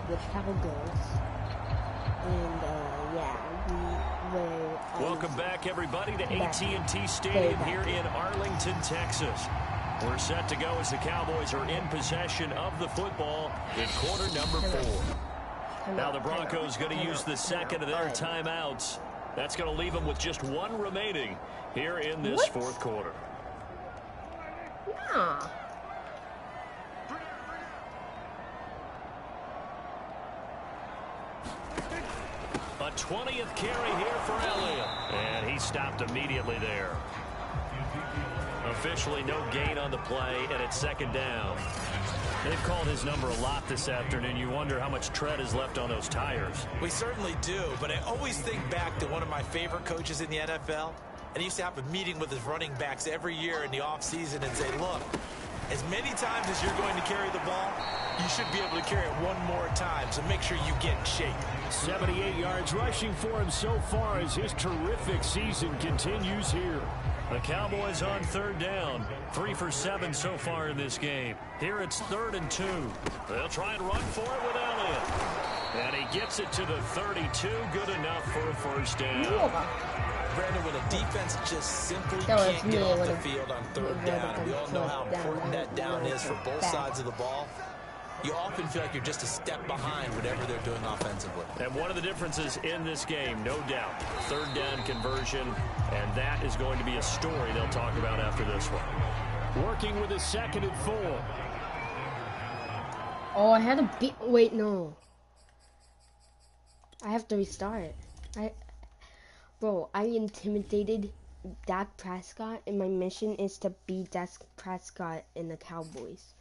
the Cowgirls. And yeah, we were. Welcome back, everybody, to AT&T Stadium here in Arlington, Texas. We're set to go as the Cowboys are in possession of the football in quarter number 4. Now the Broncos going to use the second of their timeouts. That's going to leave them with just one remaining here in this fourth quarter. Yeah. A 20th carry here for Elliott. And he stopped immediately there. Officially no gain on the play, and it's second down. They've called his number a lot this afternoon. You wonder how much tread is left on those tires. We certainly do, but I always think back to one of my favorite coaches in the NFL. And he used to have a meeting with his running backs every year in the offseason and say, look, as many times as you're going to carry the ball, you should be able to carry it one more time, so make sure you get in shape. 78 yards rushing for him so far as his terrific season continues here. The Cowboys on third down. 3 for 7 so far in this game. Here it's 3rd and 2. They'll try and run for it with Elliott. And he gets it to the 32. Good enough for a first down. Brandon, when a defense just simply can't get off the field on third down, and we all know how important that down is for both sides of the ball, you often feel like you're just a step behind whatever they're doing offensively. And one of the differences in this game, no doubt, third down conversion, and that is going to be a story they'll talk about after this one. Working with a 2nd and 4. Oh, I had a beat. Wait, no. I have to restart. Bro, I intimidated Dak Prescott, and my mission is to beat Dak Prescott in the Cowboys.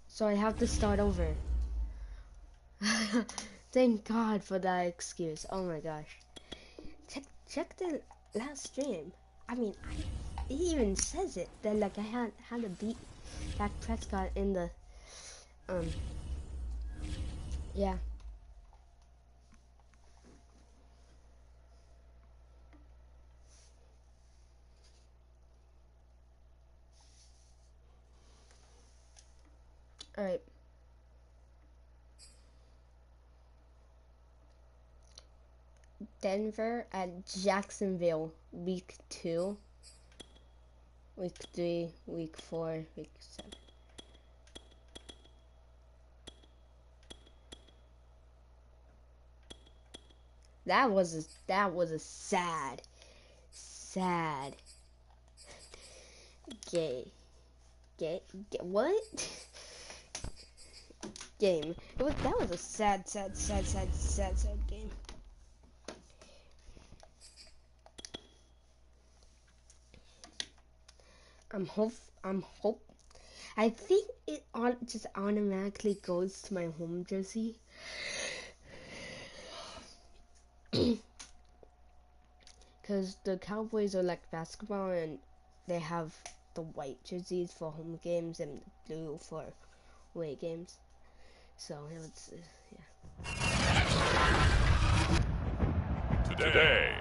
So I have to start over. Thank God for that excuse. Oh my gosh. Check the last stream. I mean, he even says it that like I had to beat Dak Prescott in the yeah. All right. Denver at Jacksonville, week 2, week 3, week 4, week 7. That was a sad what? Game. That was a sad game. I think it just automatically goes to my home jersey. Because the Cowboys are like basketball and they have the white jerseys for home games and the blue for away games. So it's yeah. Today.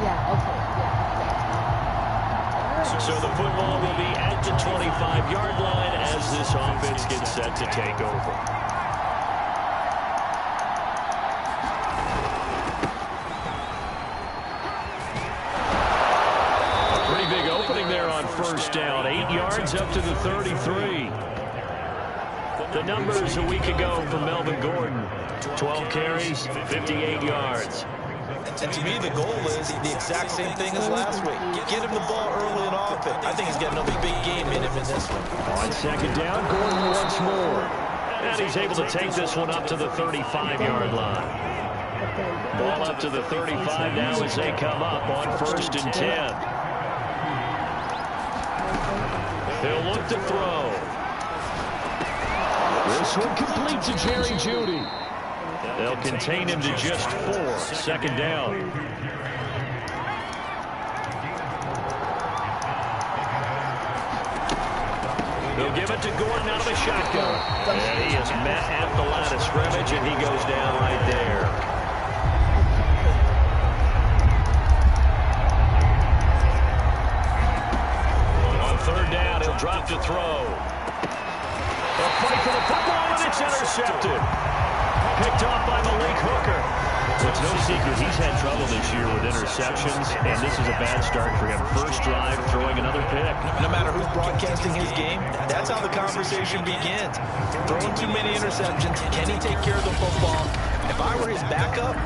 Yeah, okay, yeah. So the football will be at the 25-yard line as this offense gets set to take over. First down, 8 yards up to the 33. The numbers a week ago for Melvin Gordon. 12 carries, 58 yards. And to me, the goal is the exact same thing as last week. Get him the ball early and often. I think he's got another big game in him in this one. On second down, Gordon once more. And he's able to take this one up to the 35-yard line. Ball up to the 35 now as they come up on 1st and 10. They'll look to throw. This one complete to Jerry Jeudy. They'll contain him to just 4. 2nd down. They'll give it to Gordon out of the shotgun. And he is met at the line of scrimmage, and he goes down right there. drop to throw. A fight for the football, and it's intercepted. Picked off by Malik Hooker. It's no secret he's had trouble this year with interceptions, and this is a bad start for him. First drive, throwing another pick. No matter who's broadcasting his game, that's how the conversation begins. Throwing too many interceptions, can he take care of the football? If I were his backup...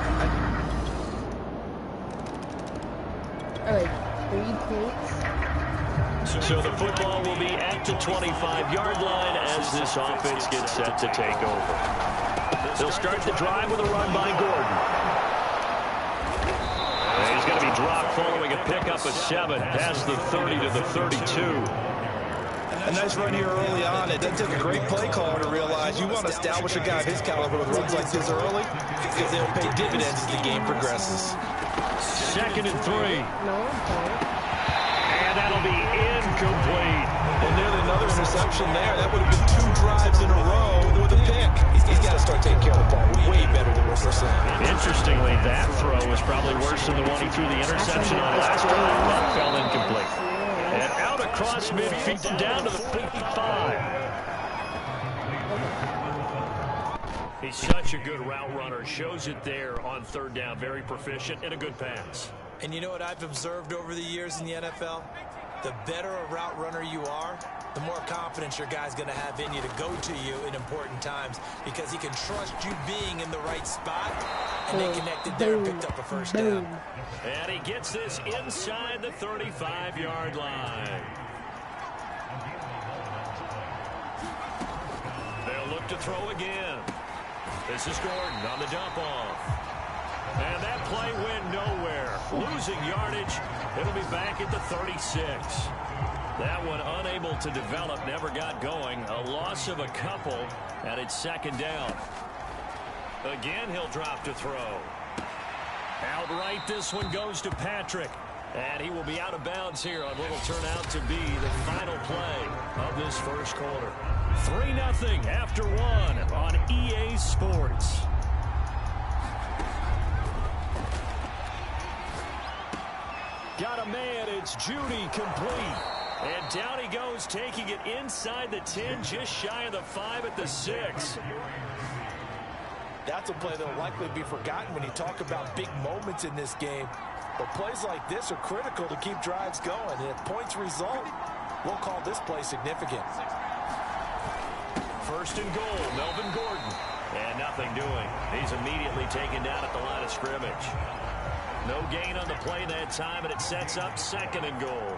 All right, 3 points. So the football will be at the 25-yard line as this offense gets set to take over. They'll start the drive with a run by Gordon. And he's going to be dropped following a pickup of 7 past the 30 to the 32. A nice run here early on. It doesn't take a great play caller to realize you want to establish a guy of his caliber with runs like this early because they'll pay dividends as the game progresses. 2nd and 3. No, don't. And that'll be incomplete. And nearly another interception there. That would have been 2 drives in a row with a pick. He's got to start taking care of the ball way better than what we're seeing. Interestingly, that throw was probably worse than the one he threw the interception on last drive, but fell incomplete. And out across midfield down to the 55. He's such a good route runner. Shows it there on 3rd down. Very proficient and a good pass. And you know what I've observed over the years in the NFL? The better a route runner you are, the more confidence your guy's going to have in you to go to you in important times because he can trust you being in the right spot, and they connected there and picked up a first down. And he gets this inside the 35-yard line. They'll look to throw again. This is Gordon on the dump off. And that play went nowhere. Losing yardage. It'll be back at the 36. That one unable to develop, never got going. A loss of a couple, and it's 2nd down. Again, he'll drop to throw. Outright, this one goes to Patrick. And he will be out of bounds here on what will turn out to be the final play of this first quarter. 3-0 after 1 on EA Sports. Got a man, it's Judy complete. And down he goes, taking it inside the 10, just shy of the 5 at the 6. That's a play that will likely be forgotten when you talk about big moments in this game. But plays like this are critical to keep drives going. And if points result, we'll call this play significant. 1st and goal, Melvin Gordon. And nothing doing. He's immediately taken down at the line of scrimmage. No gain on the play that time, and it sets up 2nd and goal.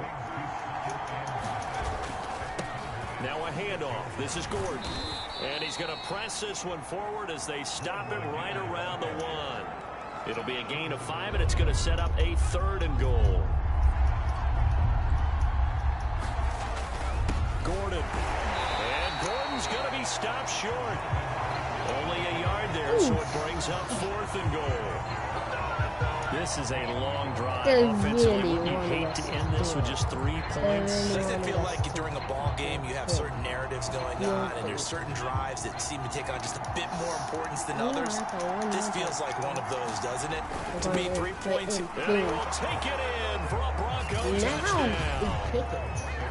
Now a handoff. This is Gordon. And he's going to press this one forward as they stop it right around the 1. It'll be a gain of 5, and it's going to set up a 3rd and goal. Gordon. And Gordon's going to be stopped short. Only a yard there, so it brings up 4th and goal. This is a long drive. Offensively, wouldn't you hate to end this with just 3 points? Does it feel like during a ball game you have certain narratives going on and there's certain drives that seem to take on just a bit more importance than others? This feels like one of those, doesn't it? To me, 3 points. And he will take it in for a Bronco touchdown.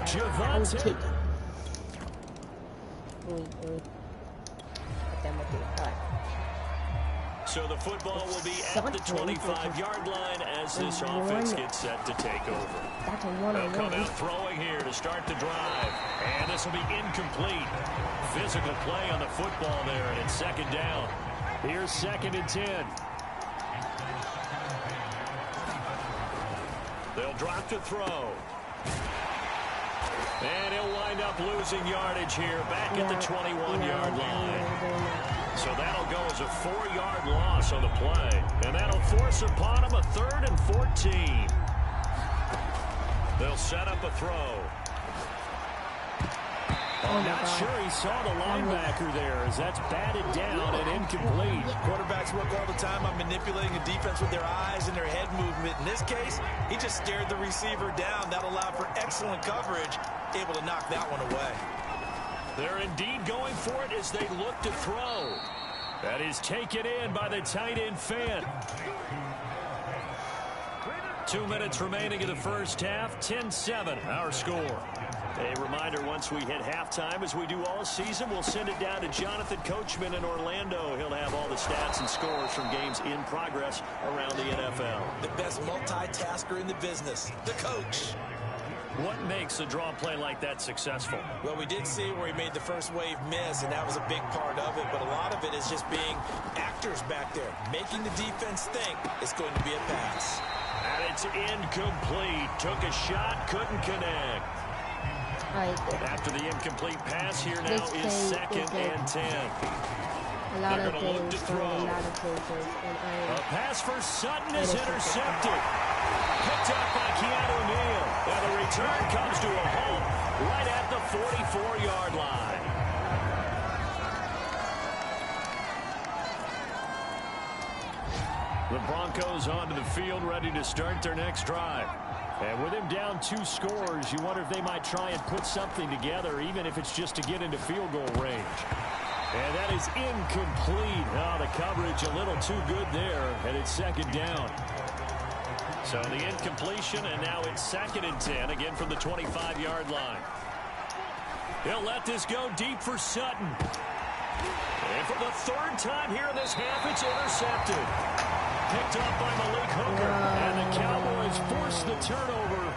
Javonte. So the football will be at the 25-yard line as this offense gets set to take over. They'll come out throwing here to start the drive. And this will be incomplete. Physical play on the football there, and it's 2nd down. Here's 2nd and 10. They'll drop to throw. And he'll wind up losing yardage here back at the 21-yard line. So that'll go as a 4-yard loss on the play. And that'll force upon him a 3rd and 14. They'll set up a throw. I'm not sure he saw the linebacker there as that's batted down and incomplete. Quarterbacks work all the time on manipulating a defense with their eyes and their head movement. In this case, he just stared the receiver down. That allowed for excellent coverage, able to knock that one away. They're indeed going for it as they look to throw. That is taken in by the tight end Fant. 2 minutes remaining in the first half. 10-7 our score. A reminder, once we hit halftime, as we do all season, we'll send it down to Jonathan Coachman in Orlando. He'll have all the stats and scores from games in progress around the NFL. The best multitasker in the business, the coach. What makes a draw play like that successful? Well, we did see where he made the first wave miss, and that was a big part of it. But a lot of it is just being actors back there, making the defense think it's going to be a pass. And it's incomplete. Took a shot, couldn't connect. After the incomplete pass, here now is 2nd and 10. A lot of things for a lot of coaches. A pass for Sutton is intercepted. Picked up by Keanu Neal. And the return comes to a halt right at the 44-yard line. The Broncos onto the field, ready to start their next drive. And with him down 2 scores, you wonder if they might try and put something together, even if it's just to get into field goal range. And that is incomplete. Oh, the coverage a little too good there, and it's 2nd down. So the incompletion, and now it's 2nd and 10, again from the 25-yard line. He'll let this go deep for Sutton. And for the 3rd time here in this half, it's intercepted. Picked up by Malik Hooker, and the Cowboys force the turnover.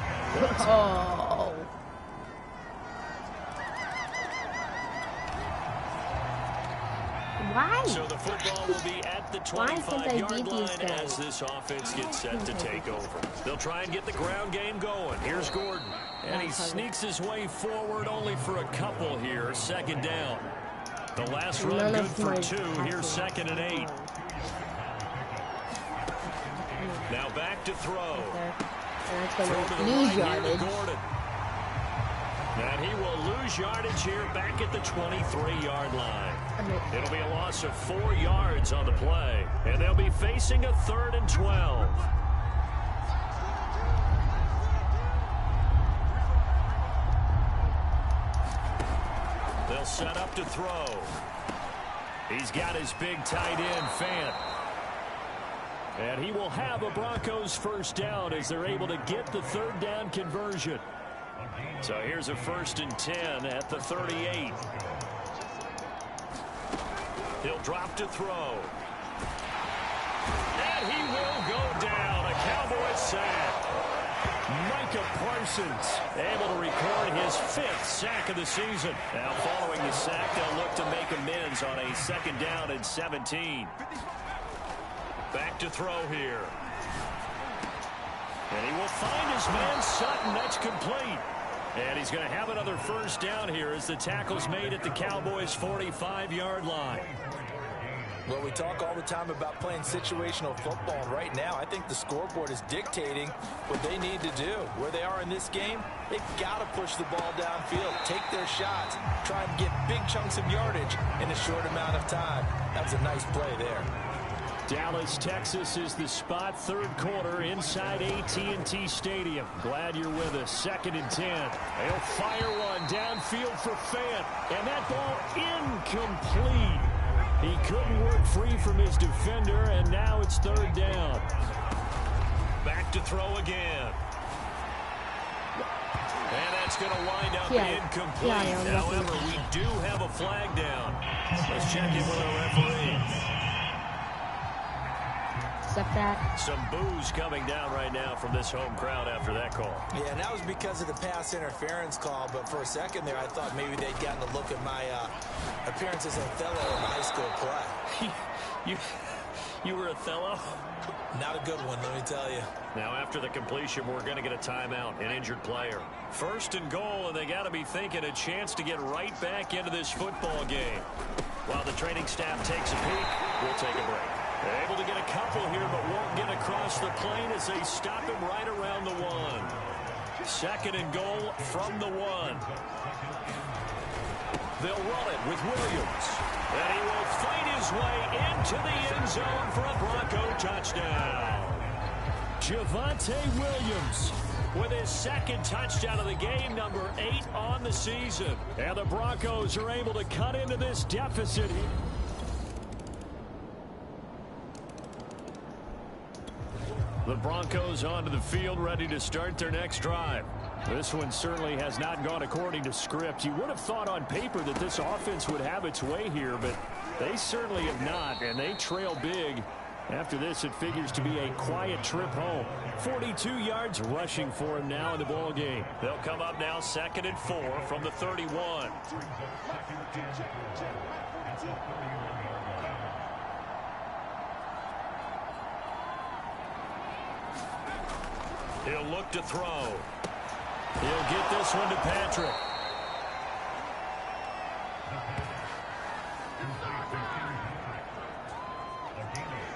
Oh. Why? So the football will be at the 25-yard line as this offense gets set to take over. They'll try and get the ground game going. Here's Gordon, and he sneaks his way forward only for a couple here. 2nd down. The last run good for 2. Here's 2nd and 8. Now back to throw. And that's going to lose yardage. Gordon. And he will lose yardage here back at the 23-yard line. It'll be a loss of 4 yards on the play. And they'll be facing a 3rd and 12. They'll set up to throw. He's got his big tight end, Fant. And he will have a Broncos 1st down as they're able to get the 3rd down conversion. So here's a 1st and 10 at the 38. He'll drop to throw. And he will go down. A Cowboys sack. Micah Parsons able to record his 5th sack of the season. Now following the sack, they'll look to make amends on a 2nd down and 17. Back to throw here. And he will find his man Sutton. That's complete. And he's going to have another 1st down here as the tackle's made at the Cowboys' 45-yard line. Well, we talk all the time about playing situational football, and right now I think the scoreboard is dictating what they need to do. Where they are in this game, they've got to push the ball downfield, take their shots, try and get big chunks of yardage in a short amount of time. That was a nice play there. Dallas, Texas is the spot. 3rd quarter inside AT&T Stadium. Glad you're with us. 2nd and 10. They'll fire one downfield for Fant. And that ball incomplete. He couldn't work free from his defender, and now it's 3rd down. Back to throw again. And that's going to wind up incomplete. However, we do have a flag down. Let's check in with our referee. That. Some boos coming down right now from this home crowd after that call. Yeah, and that was because of the pass interference call, but for a second there I thought maybe they'd gotten a look at my appearance as Othello in high school play. You were Othello? Not a good one, let me tell you. Now after the completion, we're going to get a timeout, an injured player. 1st and goal, and they got to be thinking a chance to get right back into this football game. While the training staff takes a peek, we'll take a break. They're able to get a couple here, but won't get across the plane as they stop him right around the 1. 2nd and goal from the 1. They'll run it with Williams. And he will fight his way into the end zone for a Bronco touchdown. Javonte Williams with his 2nd touchdown of the game, number 8 on the season. And the Broncos are able to cut into this deficit. The Broncos onto the field, ready to start their next drive. This one certainly has not gone according to script. You would have thought on paper that this offense would have its way here, but they certainly have not, and they trail big. After this, it figures to be a quiet trip home. 42 yards rushing for him now in the ball game. They'll come up now 2nd and 4 from the 31. He'll look to throw. He'll get this one to Patrick.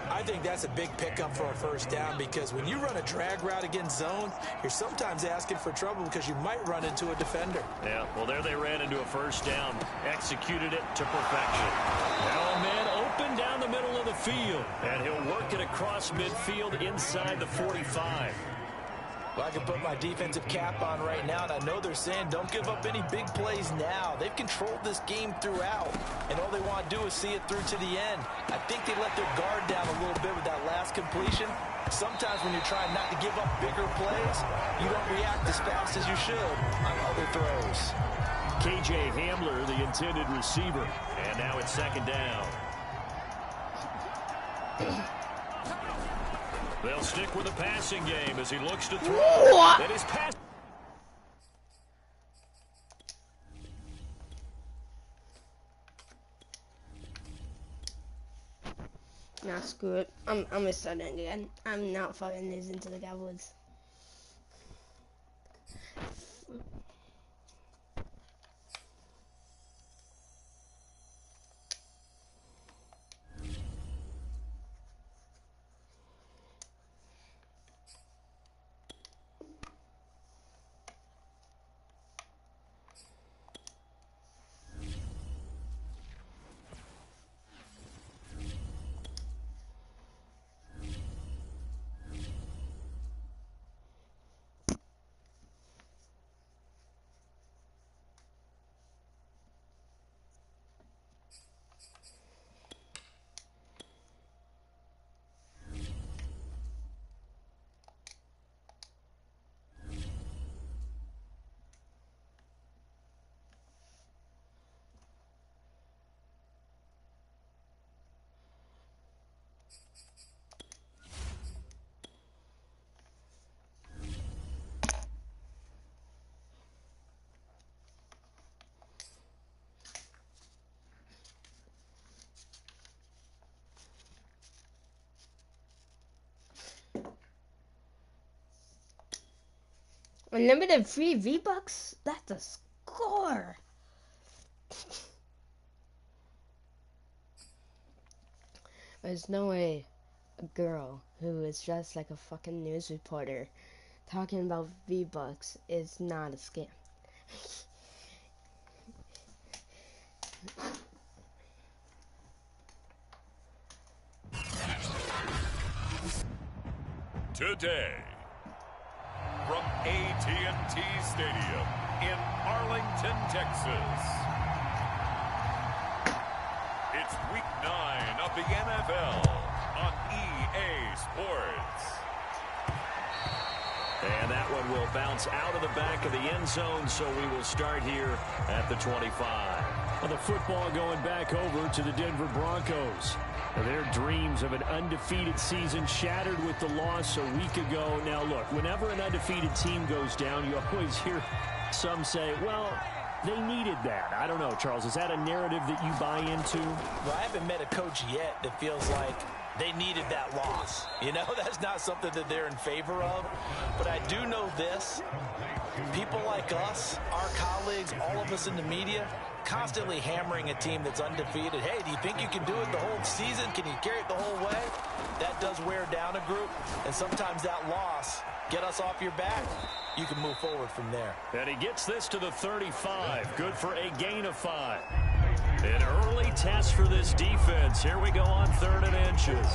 I think that's a big pickup for a first down, because when you run a drag route against zone, you're sometimes asking for trouble because you might run into a defender. Yeah, well, there they ran into a first down. Executed it to perfection. Now a man open down the middle of the field, and he'll work it across midfield inside the 45. Well, I can put my defensive cap on right now, and I know they're saying don't give up any big plays now. They've controlled this game throughout, and all they want to do is see it through to the end. I think they let their guard down a little bit with that last completion. Sometimes when you're trying not to give up bigger plays, you don't react as fast as you should on other throws. KJ Hamler, the intended receiver, and now it's 2nd down. They'll stick with the passing game as he looks to throw. That is pass. Nah, screw it. I'm gonna start it again. I'm not fucking losing to the Cowboys. Unlimited free V-Bucks? That's a score! There's no way a girl who is dressed like a fucking news reporter talking about V-Bucks is not a scam. Today, from AT&T Stadium in Arlington, Texas, it's Week 9 of the NFL on EA Sports. And that one will bounce out of the back of the end zone, so we will start here at the 25. Well, the football going back over to the Denver Broncos. Their dreams of an undefeated season shattered with the loss a week ago. Now, look, whenever an undefeated team goes down, you always hear some say, well, they needed that. I don't know, Charles. Is that a narrative that you buy into? Well, I haven't met a coach yet that feels like they needed that loss. You know, that's not something that they're in favor of. But I do know this. People like us, our colleagues, all of us in the media, constantly hammering a team that's undefeated. Hey, do you think you can do it the whole season? Can you carry it the whole way? That does wear down a group, and sometimes that loss, get us off your back, you can move forward from there. And he gets this to the 35. Good for a gain of 5. An early test for this defense. Here we go on 3rd and inches.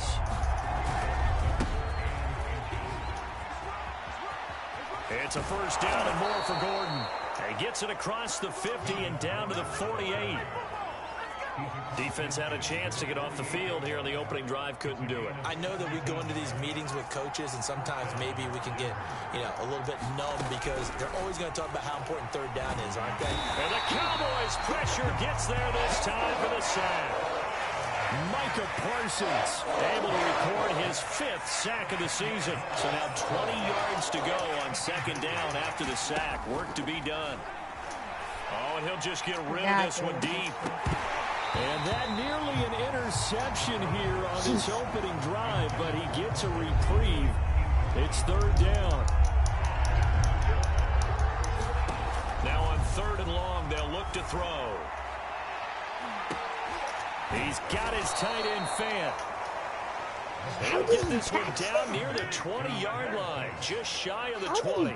It's a first down and more for Gordon. He gets it across the 50 and down to the 48. Defense had a chance to get off the field here on the opening drive, couldn't do it. I know that we go into these meetings with coaches, and sometimes maybe we can get, a little bit numb because they're always going to talk about how important third down is, aren't they? And the Cowboys pressure gets there this time for the sack. Micah Parsons able to record his 5th sack of the season. So now 20 yards to go on second down after the sack. Work to be done. Oh, and he'll just get rid of this one deep. And that nearly an interception here on this opening drive, but he gets a reprieve. It's third down. Now on 3rd and long, they'll look to throw. He's got his tight end fan. He'll get this one down near the 20-yard line, just shy of the 20.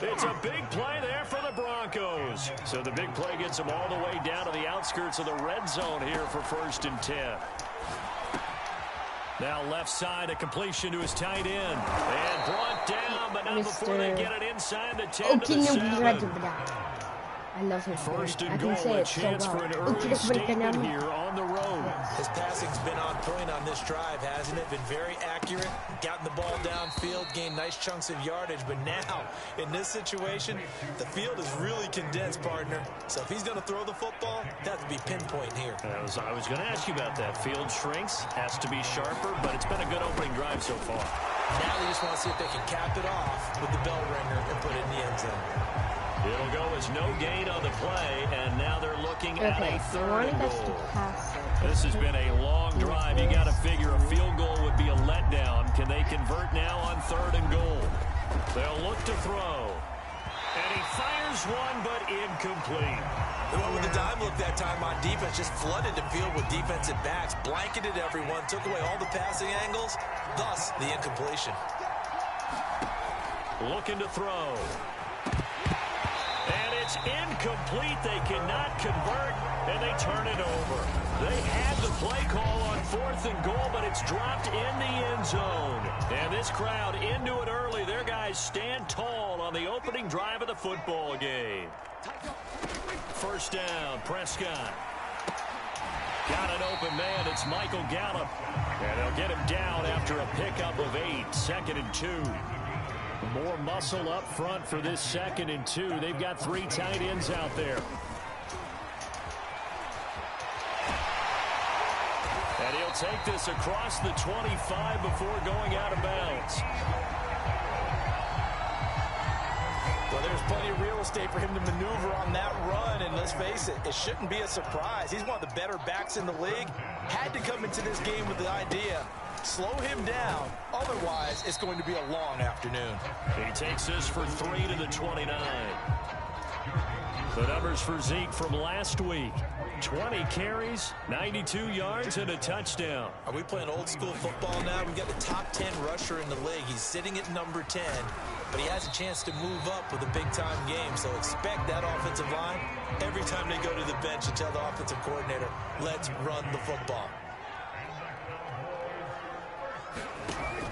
It's a big play there for the Broncos. So the big play gets them all the way down to the outskirts of the red zone here for 1st and 10. Now left side, a completion to his tight end. And brought down, but not before they get it inside the 10 to the 7. I love him. 1st and goal, a chance for an early statement here on the road. His passing's been on point on this drive, hasn't it? Been very accurate, gotten the ball downfield, gained nice chunks of yardage. But now, in this situation, the field is really condensed, partner. So if he's going to throw the football, that would be pinpoint here. I was going to ask you about that. Field shrinks, has to be sharper, but it's been a good opening drive so far. Now they just want to see if they can cap it off with the bell ringer and put it in the end zone. It'll go as no gain on the play, and now they're looking at a 3rd and goal. This has been a long drive. You got to figure a field goal would be a letdown. Can they convert now on 3rd and goal? They'll look to throw. And he fires one, but incomplete. They went with the dime look that time on defense, just flooded the field with defensive backs, blanketed everyone, took away all the passing angles, thus the incompletion. Looking to throw. And it's incomplete. They cannot convert, and they turn it over. They had the play call on 4th and goal, but it's dropped in the end zone. And this crowd into it early. Their guys stand tall on the opening drive of the football game. 1st down, Prescott. Got an open man. It's Michael Gallup. And they'll get him down after a pickup of 8. 2nd and 2. More muscle up front for this 2nd and 2. They've got 3 tight ends out there. And he'll take this across the 25 before going out of bounds. Well, there's plenty of real estate for him to maneuver on that run, and let's face it, it shouldn't be a surprise. He's one of the better backs in the league. Had to come into this game with the idea, slow him down, otherwise it's going to be a long afternoon. He takes this for 3 to the 29. The numbers for Zeke from last week. 20 carries, 92 yards, and a touchdown. Are we playing old school football now? We've got the top 10 rusher in the league. He's sitting at number 10, but he has a chance to move up with a big-time game. So expect that offensive line every time they go to the bench to tell the offensive coordinator, let's run the football.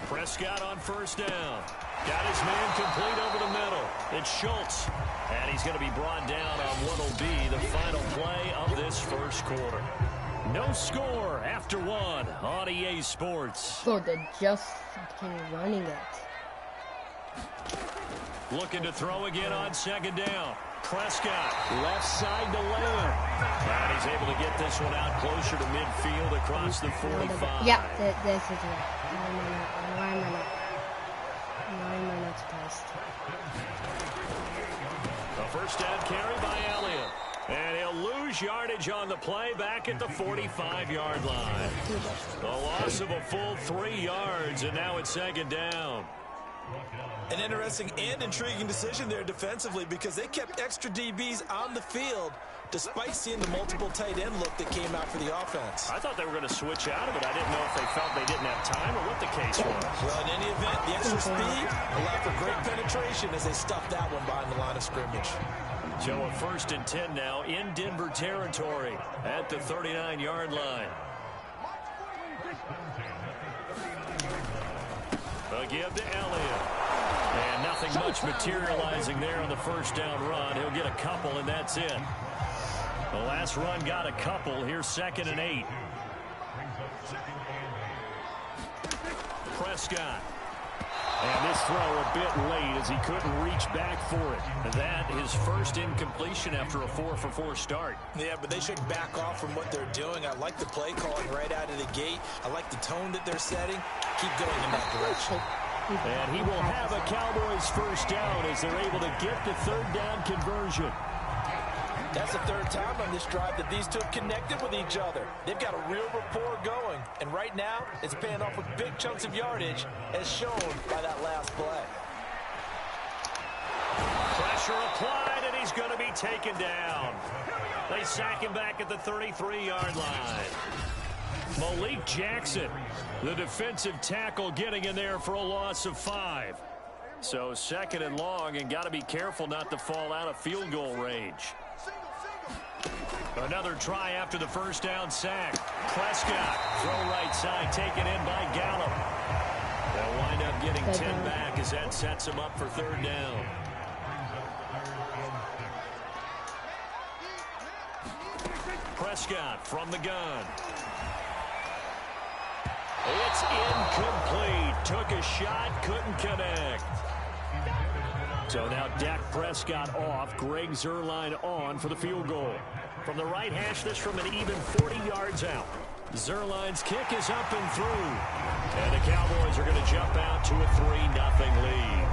Prescott on 1st down. Got his man complete over the middle. It's Schultz. And he's going to be brought down on what will be the final play of this 1st quarter. No score after 1 on EA Sports. So they're just fucking running it. Looking to throw again on 2nd down. Prescott, left side to Lamb. And he's able to get this one out closer to midfield across the 45. Yeah, this is it. Why am I not supposed to? A 1st down carry by Elliott. And he'll lose yardage on the play back at the 45-yard line. A loss of a full 3 yards, and now it's 2nd down. An interesting and intriguing decision there defensively because they kept extra DBs on the field despite seeing the multiple tight end look that came out for the offense. I thought they were going to switch out of it. I didn't know if they felt they didn't have time or what the case was. Well, in any event, the extra speed allowed for great penetration as they stuffed that one behind the line of scrimmage. So a 1st and 10 now in Denver territory at the 39-yard line. A give to Elliott. And nothing much materializing there on the 1st down run. He'll get a couple, and that's it. A The last run got a couple. Here's 2nd and 8. Prescott. And this throw a bit late as he couldn't reach back for it. That his first incompletion after a 4-for-4 start. Yeah, but they should back off from what they're doing. I like the play calling right out of the gate. I like the tone that they're setting. Keep going in that direction. And he will have a Cowboys first down as they're able to get the 3rd down conversion. That's the 3rd time on this drive that these two have connected with each other. They've got a real rapport going. And right now, it's paying off with big chunks of yardage, as shown by that last play. Pressure applied, and he's going to be taken down. They sack him back at the 33-yard line. Malik Jackson, the defensive tackle, getting in there for a loss of 5. So 2nd and long, and got to be careful not to fall out of field goal range. Another try after the first down sack. Prescott, throw right side, taken in by Gallup. They'll wind up getting 10 back as that sets him up for 3rd down. Prescott from the gun. It's incomplete. Took a shot, couldn't connect. So now Dak Prescott off. Greg Zuerlein on for the field goal. From the right hash, this from an even 40 yards out. Zuerlein's kick is up and through. And the Cowboys are going to jump out to a 3-0 lead.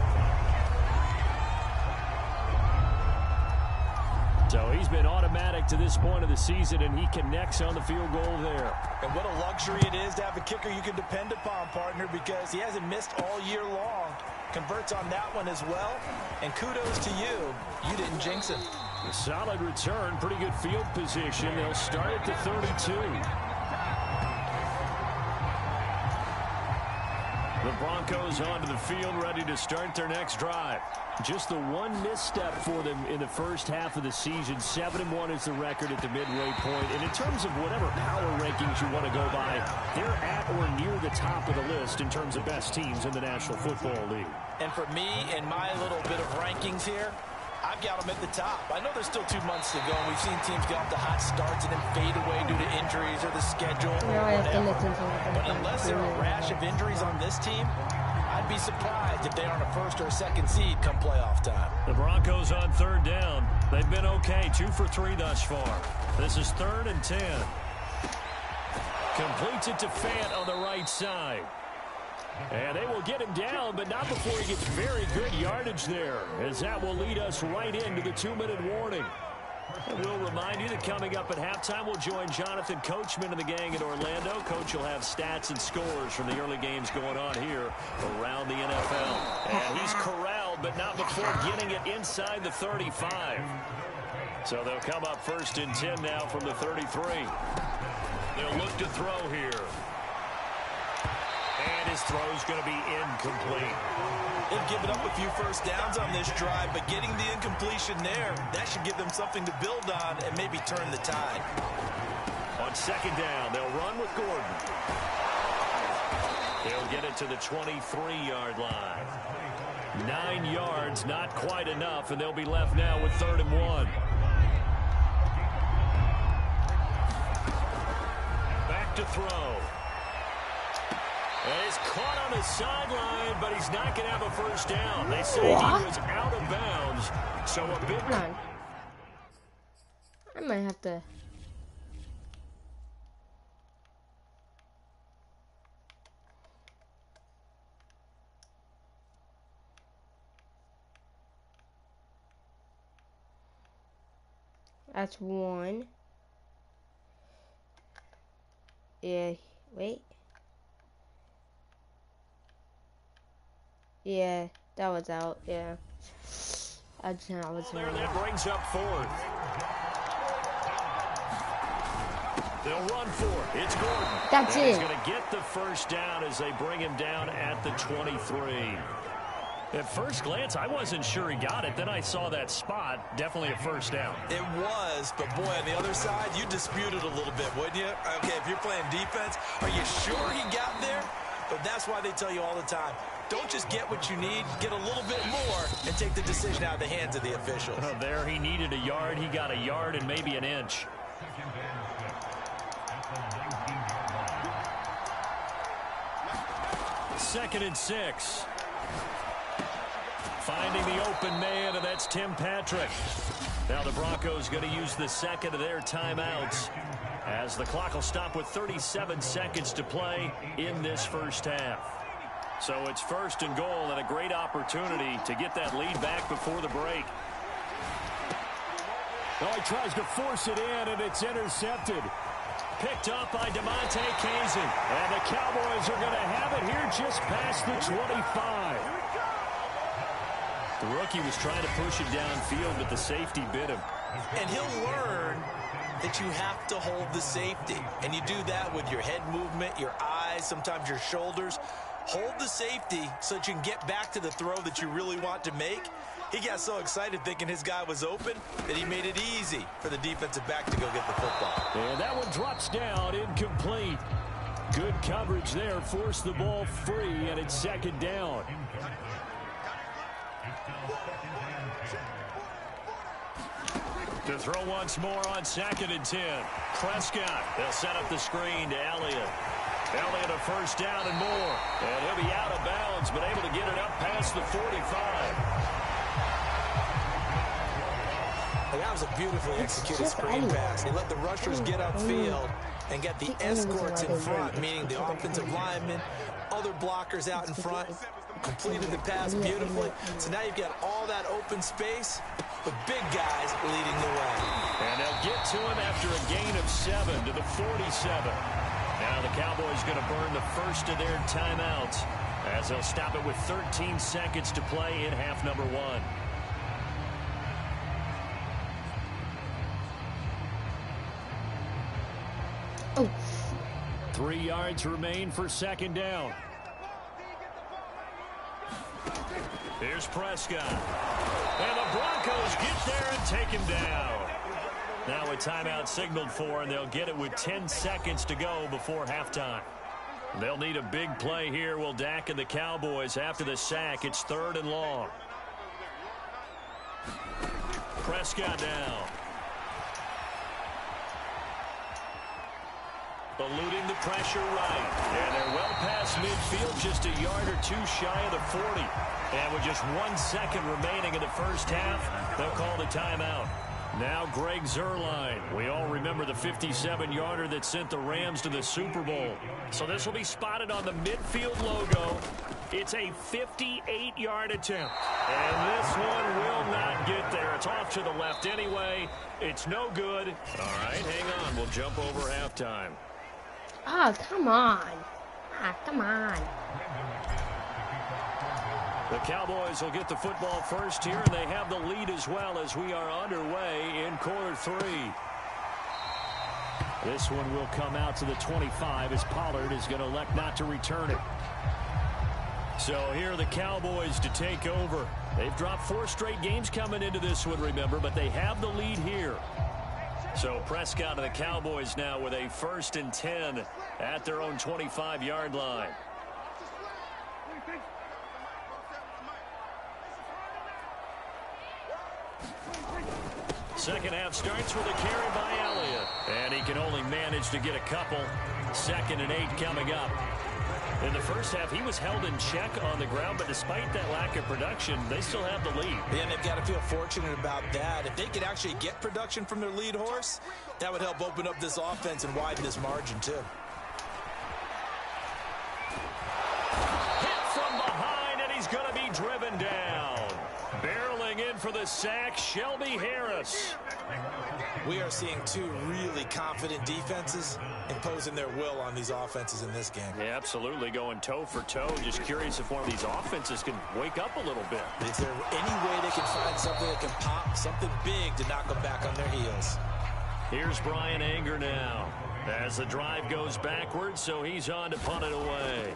So he's been automatic to this point of the season, and he connects on the field goal there. And what a luxury it is to have a kicker you can depend upon, partner, because he hasn't missed all year long. Converts on that one as well. And kudos to you. You didn't jinx him. A solid return, pretty good field position. They'll start at the 32. The Broncos onto the field, ready to start their next drive. Just the one misstep for them in the first half of the season. 7-1 is the record at the midway point. And in terms of whatever power rankings you want to go by, they're at or near the top of the list in terms of best teams in the National Football League. And for me, in my little bit of rankings here, I've got them at the top. I know there's still 2 months to go, and we've seen teams get off to hot starts and then fade away due to injuries or the schedule or whatever. But unless there are a rash of injuries on this team, I'd be surprised if they aren't a 1st or a 2nd seed come playoff time. The Broncos on 3rd down. They've been okay, 2 for 3 thus far. This is 3rd and 10. Completes it to Fant on the right side. And they will get him down, but not before he gets very good yardage there, as that will lead us right into the 2-minute warning. And we'll remind you that coming up at halftime, we'll join Jonathan Coachman and the gang in Orlando. Coach will have stats and scores from the early games going on here around the NFL. And he's corralled, but not before getting it inside the 35. So they'll come up 1st and 10 now from the 33. They'll look to throw here. And his throw's going to be incomplete. They've given up a few first downs on this drive, but getting the incompletion there, that should give them something to build on and maybe turn the tide. On 2nd down, they'll run with Gordon. They'll get it to the 23-yard line. 9 yards, not quite enough, and they'll be left now with 3rd and 1. Back to throw. And he's caught on the sideline, but he's not going to have a first down. They say he was out of bounds, so a big... Come on. I might have to... That's 1. Yeah, wait. Yeah, that was out, yeah. I was there, that brings up 4th. They'll run for it. It's Gordon. That's and it. He's going to get the first down as they bring him down at the 23. At first glance, I wasn't sure he got it. Then I saw that spot. Definitely a first down. It was, but boy, on the other side, you dispute it a little bit, wouldn't you? Okay, if you're playing defense, are you sure he got there? But that's why they tell you all the time, don't just get what you need, get a little bit more, and take the decision out of the hands of the officials. There he needed a yard. He got a yard and maybe an inch. Second and 6. Finding the open man, and that's Tim Patrick. Now the Broncos going to use the second of their timeouts as the clock will stop with 37 seconds to play in this first half. So it's first and goal and a great opportunity to get that lead back before the break. Oh, he tries to force it in, and it's intercepted. Picked up by DeMonte Kazin. And the Cowboys are going to have it here just past the 25. The rookie was trying to push it downfield, but the safety bit him. And he'll learn that you have to hold the safety. And you do that with your head movement, your eyes, sometimes your shoulders. Hold the safety so that you can get back to the throw that you really want to make. He got so excited thinking his guy was open that he made it easy for the defensive back to go get the football. And that one drops down, incomplete. Good coverage there, forced the ball free, and it's second down. To throw once more on second and 10. Prescott, they'll set up the screen to Elliott. Elliott a first down and more. And he'll be out of bounds, but able to get it up past the 45. That was a beautifully executed screen pass. They let the rushers get upfield and get the escorts in front, meaning the offensive linemen, other blockers out in front, completed the pass beautifully. So now you've got all that open space with big guys leading the way. And they'll get to him after a gain of 7 to the 47. Now the Cowboys going to burn the first of their timeouts as they'll stop it with 13 seconds to play in half number 1. Oh. 3 yards remain for second down. Here's Prescott. And the Broncos get there and take him down. Now a timeout signaled for, and they'll get it with 10 seconds to go before halftime. They'll need a big play here, will Dak and the Cowboys after the sack. It's third and long. Prescott down. Eluding the pressure right. And they're well past midfield, just a yard or 2 shy of the 40. And with just 1 second remaining in the first half, they'll call the timeout. Now Greg Zuerlein. We all remember the 57-yarder that sent the Rams to the Super Bowl. So this will be spotted on the midfield logo. It's a 58-yard attempt. And this one will not get there. It's off to the left anyway. It's no good. All right, hang on. We'll jump over halftime. Oh, come on. Come on. The Cowboys will get the football first here, and they have the lead as well as we are underway in quarter 3. This one will come out to the 25 as Pollard is going to elect not to return it. So here are the Cowboys to take over. They've dropped 4 straight games coming into this one, remember, but they have the lead here. So Prescott and the Cowboys now with a 1st and 10 at their own 25-yard line. Second half starts with a carry by Elliott. And he can only manage to get a couple. 2nd and 8 coming up. In the first half, he was held in check on the ground, but despite that lack of production, they still have the lead. Yeah, and they've got to feel fortunate about that. If they could actually get production from their lead horse, that would help open up this offense and widen this margin, too. Hit from behind, and he's going to be driven down. Barreling in for the sack, Shelby Harris. We are seeing 2 really confident defenses imposing their will on these offenses in this game. Yeah, absolutely, going toe for toe. Just curious if one of these offenses can wake up a little bit. Is there any way they can find something that can pop, something big to knock them back on their heels? Here's Brian Anger now as the drive goes backwards, so he's on to punt it away.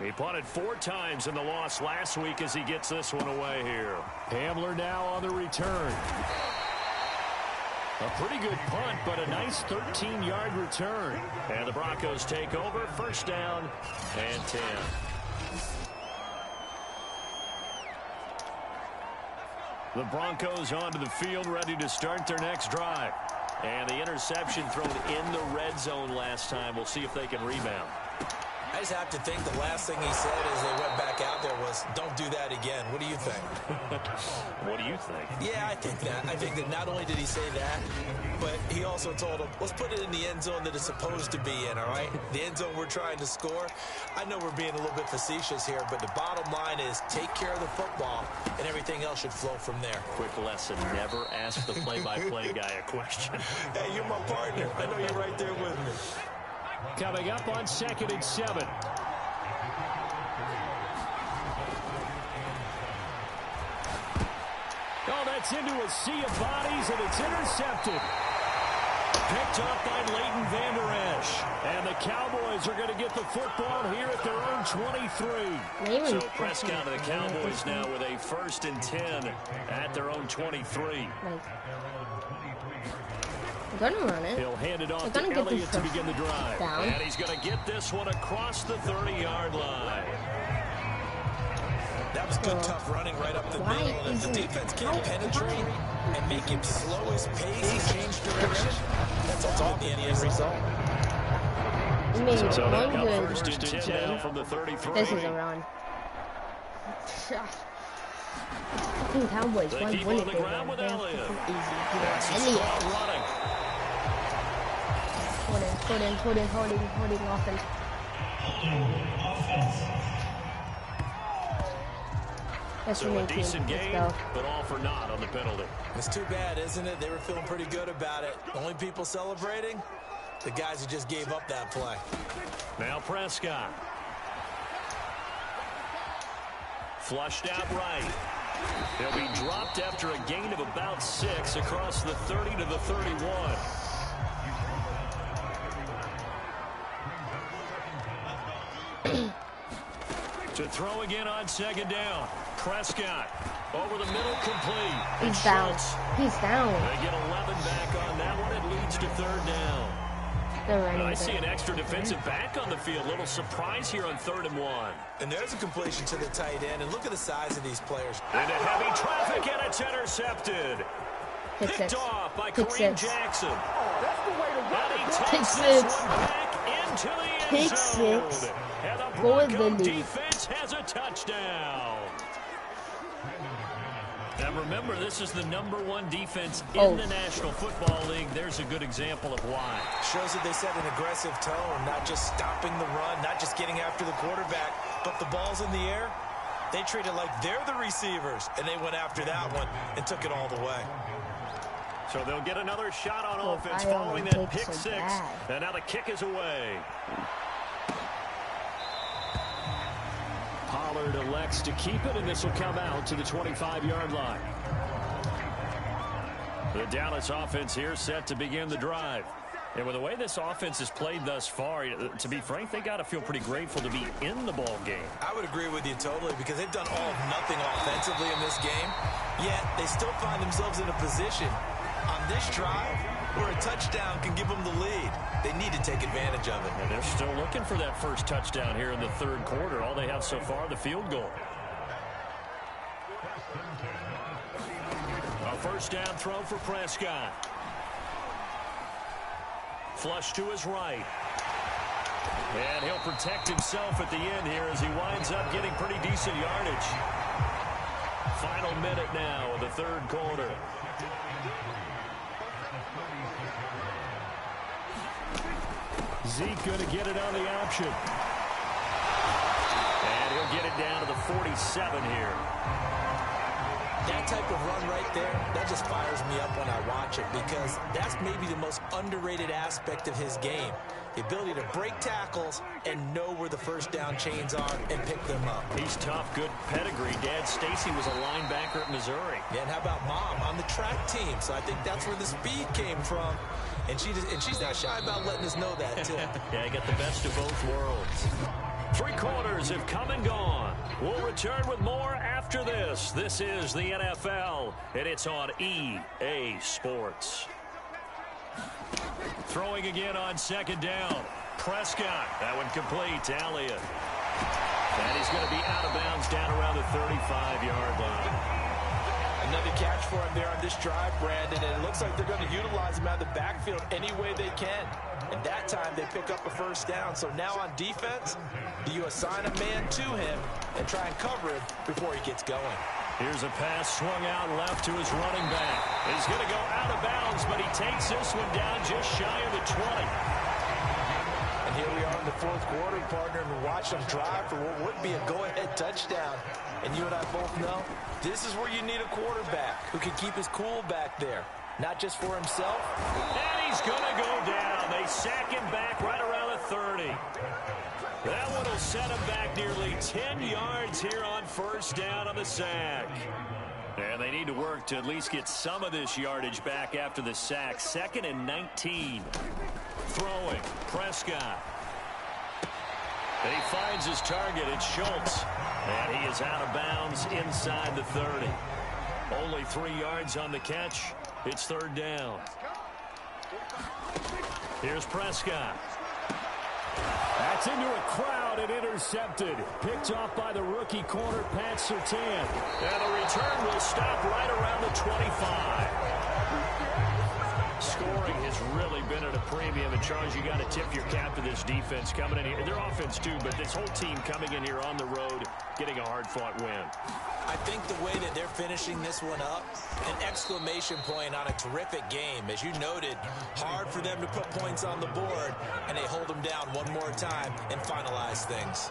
He punted 4 times in the loss last week as he gets this one away here. Hamler now on the return. A pretty good punt, but a nice 13-yard return. And the Broncos take over. 1st down and 10. The Broncos onto the field, ready to start their next drive. And the interception thrown in the red zone last time. We'll see if they can rebound. I just have to think the last thing he said as they went back out there was, don't do that again. What do you think? What do you think? Yeah, I think that. I think that not only did he say that, but he also told him, let's put it in the end zone that it's supposed to be in, all right? The end zone we're trying to score. I know we're being a little bit facetious here, but the bottom line is take care of the football, and everything else should flow from there. Quick lesson, never ask the play-by-play guy a question. Hey, you're my partner. I know you're right there with me. Coming up on 2nd and 7. Oh, that's into a sea of bodies, and it's intercepted. Picked up by Leighton Vander Esch. And the Cowboys are going to get the football here at their own 23. So Prescott and the Cowboys now with a 1st and 10 at their own 23. They're going to run it. He'll hand it off to Elliott to begin the drive. Down. And he's going to get this one across the 30-yard line. That was good, tough running right up the middle. And if the defense can't penetrate and make him slow his pace and change direction, that's all the end result. So they've got 1st and 10 now from the 33. This is a run. Fucking Cowboys. They keep on the ground with Elliott. Easy. Running. Holding offense. So a decent game, but all for naught on the penalty. It's too bad, isn't it? They were feeling pretty good about it. The only people celebrating, the guys who just gave up that play. Now Prescott. Flushed out right. He'll be dropped after a gain of about 6 across the 30 to the 31. To throw again on 2nd down. Prescott over the middle, complete. He's down. He's down. They get 11 back on that one. It leads to 3rd down. I see an extra defensive back on the field. Little surprise here on 3rd and 1. And there's a completion to the tight end. And look at the size of these players. Into heavy traffic, and it's intercepted. Picked off by Kareem Jackson. Oh, that's the way to run And he it. takes this one back into the end zone. And the Bronco defense has a touchdown. And remember, this is the #1 defense in the National Football League. There's a good example of why. Shows that they set an aggressive tone, not just stopping the run, not just getting after the quarterback, but the ball's in the air. They treat it like they're the receivers, and they went after that one and took it all the way. So they'll get another shot on offense following that pick 6. And now the kick is away. Pollard elects to keep it, and this will come out to the 25-yard line. The Dallas offense here set to begin the drive. And with the way this offense has played thus far, to be frank, they got to feel pretty grateful to be in the ball game. I would agree with you totally, because they've done all of nothing offensively in this game, yet they still find themselves in a position on this drive where a touchdown can give them the lead. They need to take advantage of it. And they're still looking for that first touchdown here in the 3rd quarter. All they have so far, the field goal. A 1st down throw for Prescott. Flush to his right. And he'll protect himself at the end here as he winds up getting pretty decent yardage. Final minute now of the 3rd quarter. Zeke going to get it on the option. And he'll get it down to the 47 here. That type of run right there, that just fires me up when I watch it, because that's maybe the most underrated aspect of his game. The ability to break tackles and know where the first down chains are and pick them up. He's tough, good pedigree. Dad Stacy was a linebacker at Missouri. Yeah, and how about Mom on the track team? So I think that's where the speed came from. And she's not shy about letting us know that, too. Yeah, I got the best of both worlds. 3 quarters have come and gone. We'll return with more after this. This is the NFL, and it's on EA Sports. Throwing again on 2nd down. Prescott. That one complete to Elliott. And he's going to be out of bounds down around the 35-yard line. Another catch for him there on this drive, Brandon, and it looks like they're going to utilize him out of the backfield any way they can. And that time they pick up a first down. So now on defense, you assign a man to him and try and cover him before he gets going. Here's a pass swung out left to his running back. He's going to go out of bounds, but he takes this one down just shy of the 20. And here we are in the fourth quarter, partner, and watch them drive for what would be a go-ahead touchdown. And you and I both know this is where you need a quarterback who can keep his cool back there, not just for himself. And he's going to go down. They sack him back right around the 30. That one will set him back nearly 10 yards here on first down on the sack. And they need to work to at least get some of this yardage back after the sack. 2nd and 19. Throwing. Prescott. He finds his target. It's Schultz. And he is out of bounds inside the 30. Only 3 yards on the catch. It's 3rd down. Here's Prescott. That's into a crowd and intercepted. Picked off by the rookie corner, Pat Surtain. And the return will stop right around the 25. Scoring has really been at a premium. And, Charles, you got to tip your cap to this defense coming in here. Their offense, too, but this whole team coming in here on the road, getting a hard-fought win. I think the way that they're finishing this one up, an exclamation point on a terrific game. As you noted, hard for them to put points on the board, and they hold them down one more time and finalize things.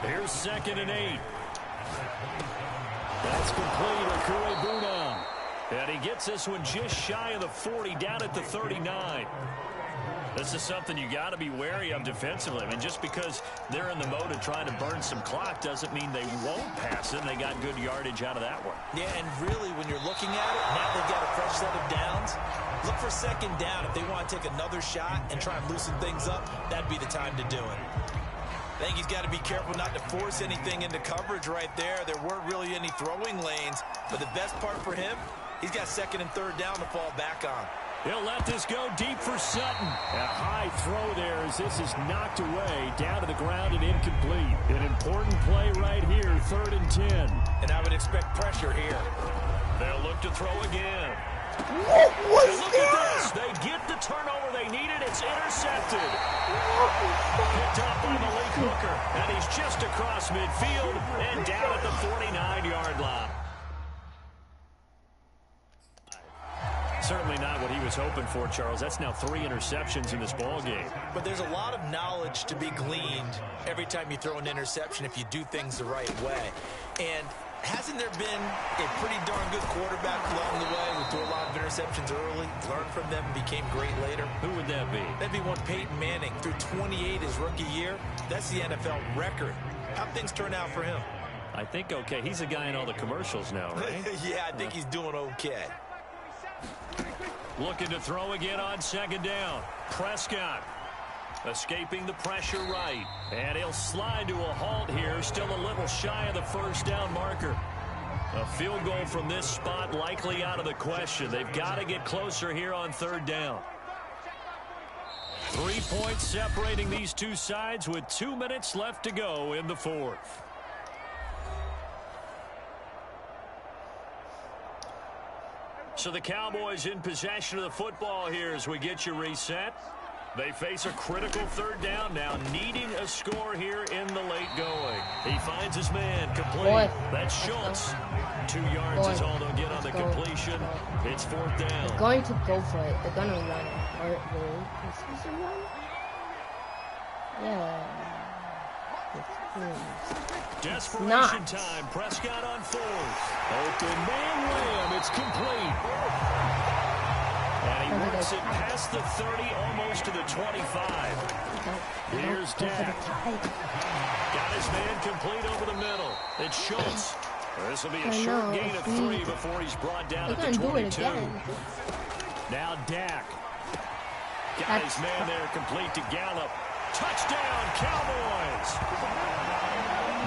Here's 2nd and 8. That's complete. Akure Bunam. And he gets this one just shy of the 40, down at the 39. This is something you got to be wary of defensively. I mean, just because they're in the mode of trying to burn some clock doesn't mean they won't pass it. And they got good yardage out of that one. Yeah, and really, when you're looking at it, now they've got a fresh set of downs. Look for 2nd down. If they want to take another shot and try and loosen things up, that'd be the time to do it. I think he's got to be careful not to force anything into coverage right there. There weren't really any throwing lanes. But the best part for him, he's got 2nd and 3rd down to fall back on. He'll let this go deep for Sutton. A high throw there as this is knocked away, down to the ground and incomplete. An important play right here, 3rd and 10. And I would expect pressure here. They'll look to throw again. What was look that? at this. They get the turnover they needed. It's intercepted. Picked up by Malik Hooker. And he's just across midfield and down at the 49-yard line. Certainly not what he was hoping for, Charles. That's now 3 interceptions in this ball game. But there's a lot of knowledge to be gleaned every time you throw an interception if you do things the right way. And hasn't there been a pretty darn good quarterback along the way who threw a lot of interceptions early, learned from them, and became great later? Who would that be? That'd be one Peyton Manning. Threw 28 his rookie year. That's the NFL record. How'd things turn out for him? I think okay. He's a guy in all the commercials now, right? Yeah, I think he's doing okay. Looking to throw again on 2nd down. Prescott escaping the pressure right. And he'll slide to a halt here. Still a little shy of the 1st down marker. A field goal from this spot likely out of the question. They've got to get closer here on 3rd down. 3 points separating these two sides with 2 minutes left to go in the 4th. So the Cowboys in possession of the football here as we get you reset. They face a critical 3rd down now, needing a score here in the late going. He finds his man complete. Boy. That's Schultz. 2 yards is all they'll get on the completion. It's 4th down. They're going to go for it. They're going to run it. Or is this a run? Yeah. Desperation time. Prescott on 4th. Open man Lamb. It's complete. And he works it past the 30, almost to the 25. Here's Dak. Got his man complete over the middle. It's Schultz. This will be a short gain of 3 before he's brought down at the 22. Now Dak. Got his man there complete to Gallup. Touchdown, Cowboys!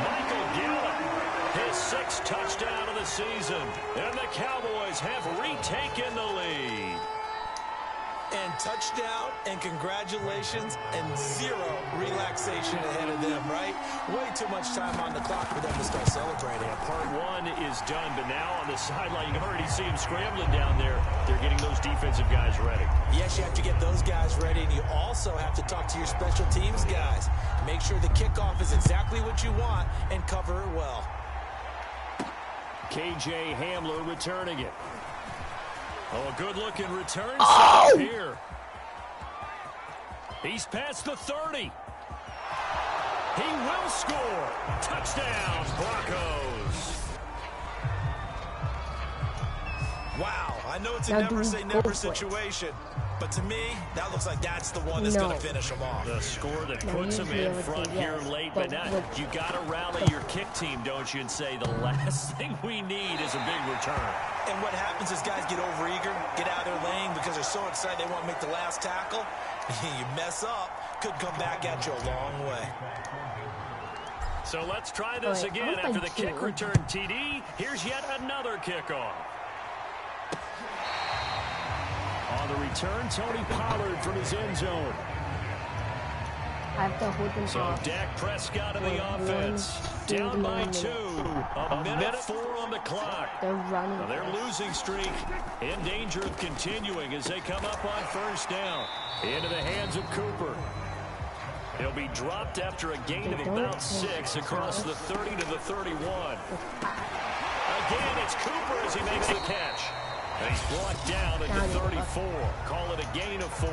Michael Gallup, his 6th touchdown of the season. And the Cowboys have retaken the lead. And touchdown and congratulations and zero relaxation ahead of them, right? Way too much time on the clock for them to start celebrating. Yeah, part one is done, but now on the sideline, you can already see them scrambling down there. They're getting those defensive guys ready. Yes, you have to get those guys ready, and you also have to talk to your special teams guys. Make sure the kickoff is exactly what you want and cover it well. KJ Hamler returning it. Oh, a good-looking return here. He's past the 30. He will score. Touchdown, Broncos. Wow, I know it's a never-say-never situation, but to me, that looks like that's the one that's going to finish them off. The score that puts them in front here late, but now you got to rally your kick team, don't you, and say the last thing we need is a big return. And what happens is guys get overeager, get out of their lane because they're so excited they want to make the last tackle. You mess up, could come back at you a long way. So let's try this again after the kick return TD. Here's yet another kickoff. On the return, Tony Pollard from his end zone. I have to hold them So off. Dak Prescott of the offense. Down by 2. A minute 4 on the clock. They're running. Now their losing streak in danger of continuing as they come up on first down. Into the hands of Cooper. He'll be dropped after a gain of about 6 across the 30 to the 31. Again, it's Cooper as he makes the catch. And he's brought down at the 34. Call it a gain of 4.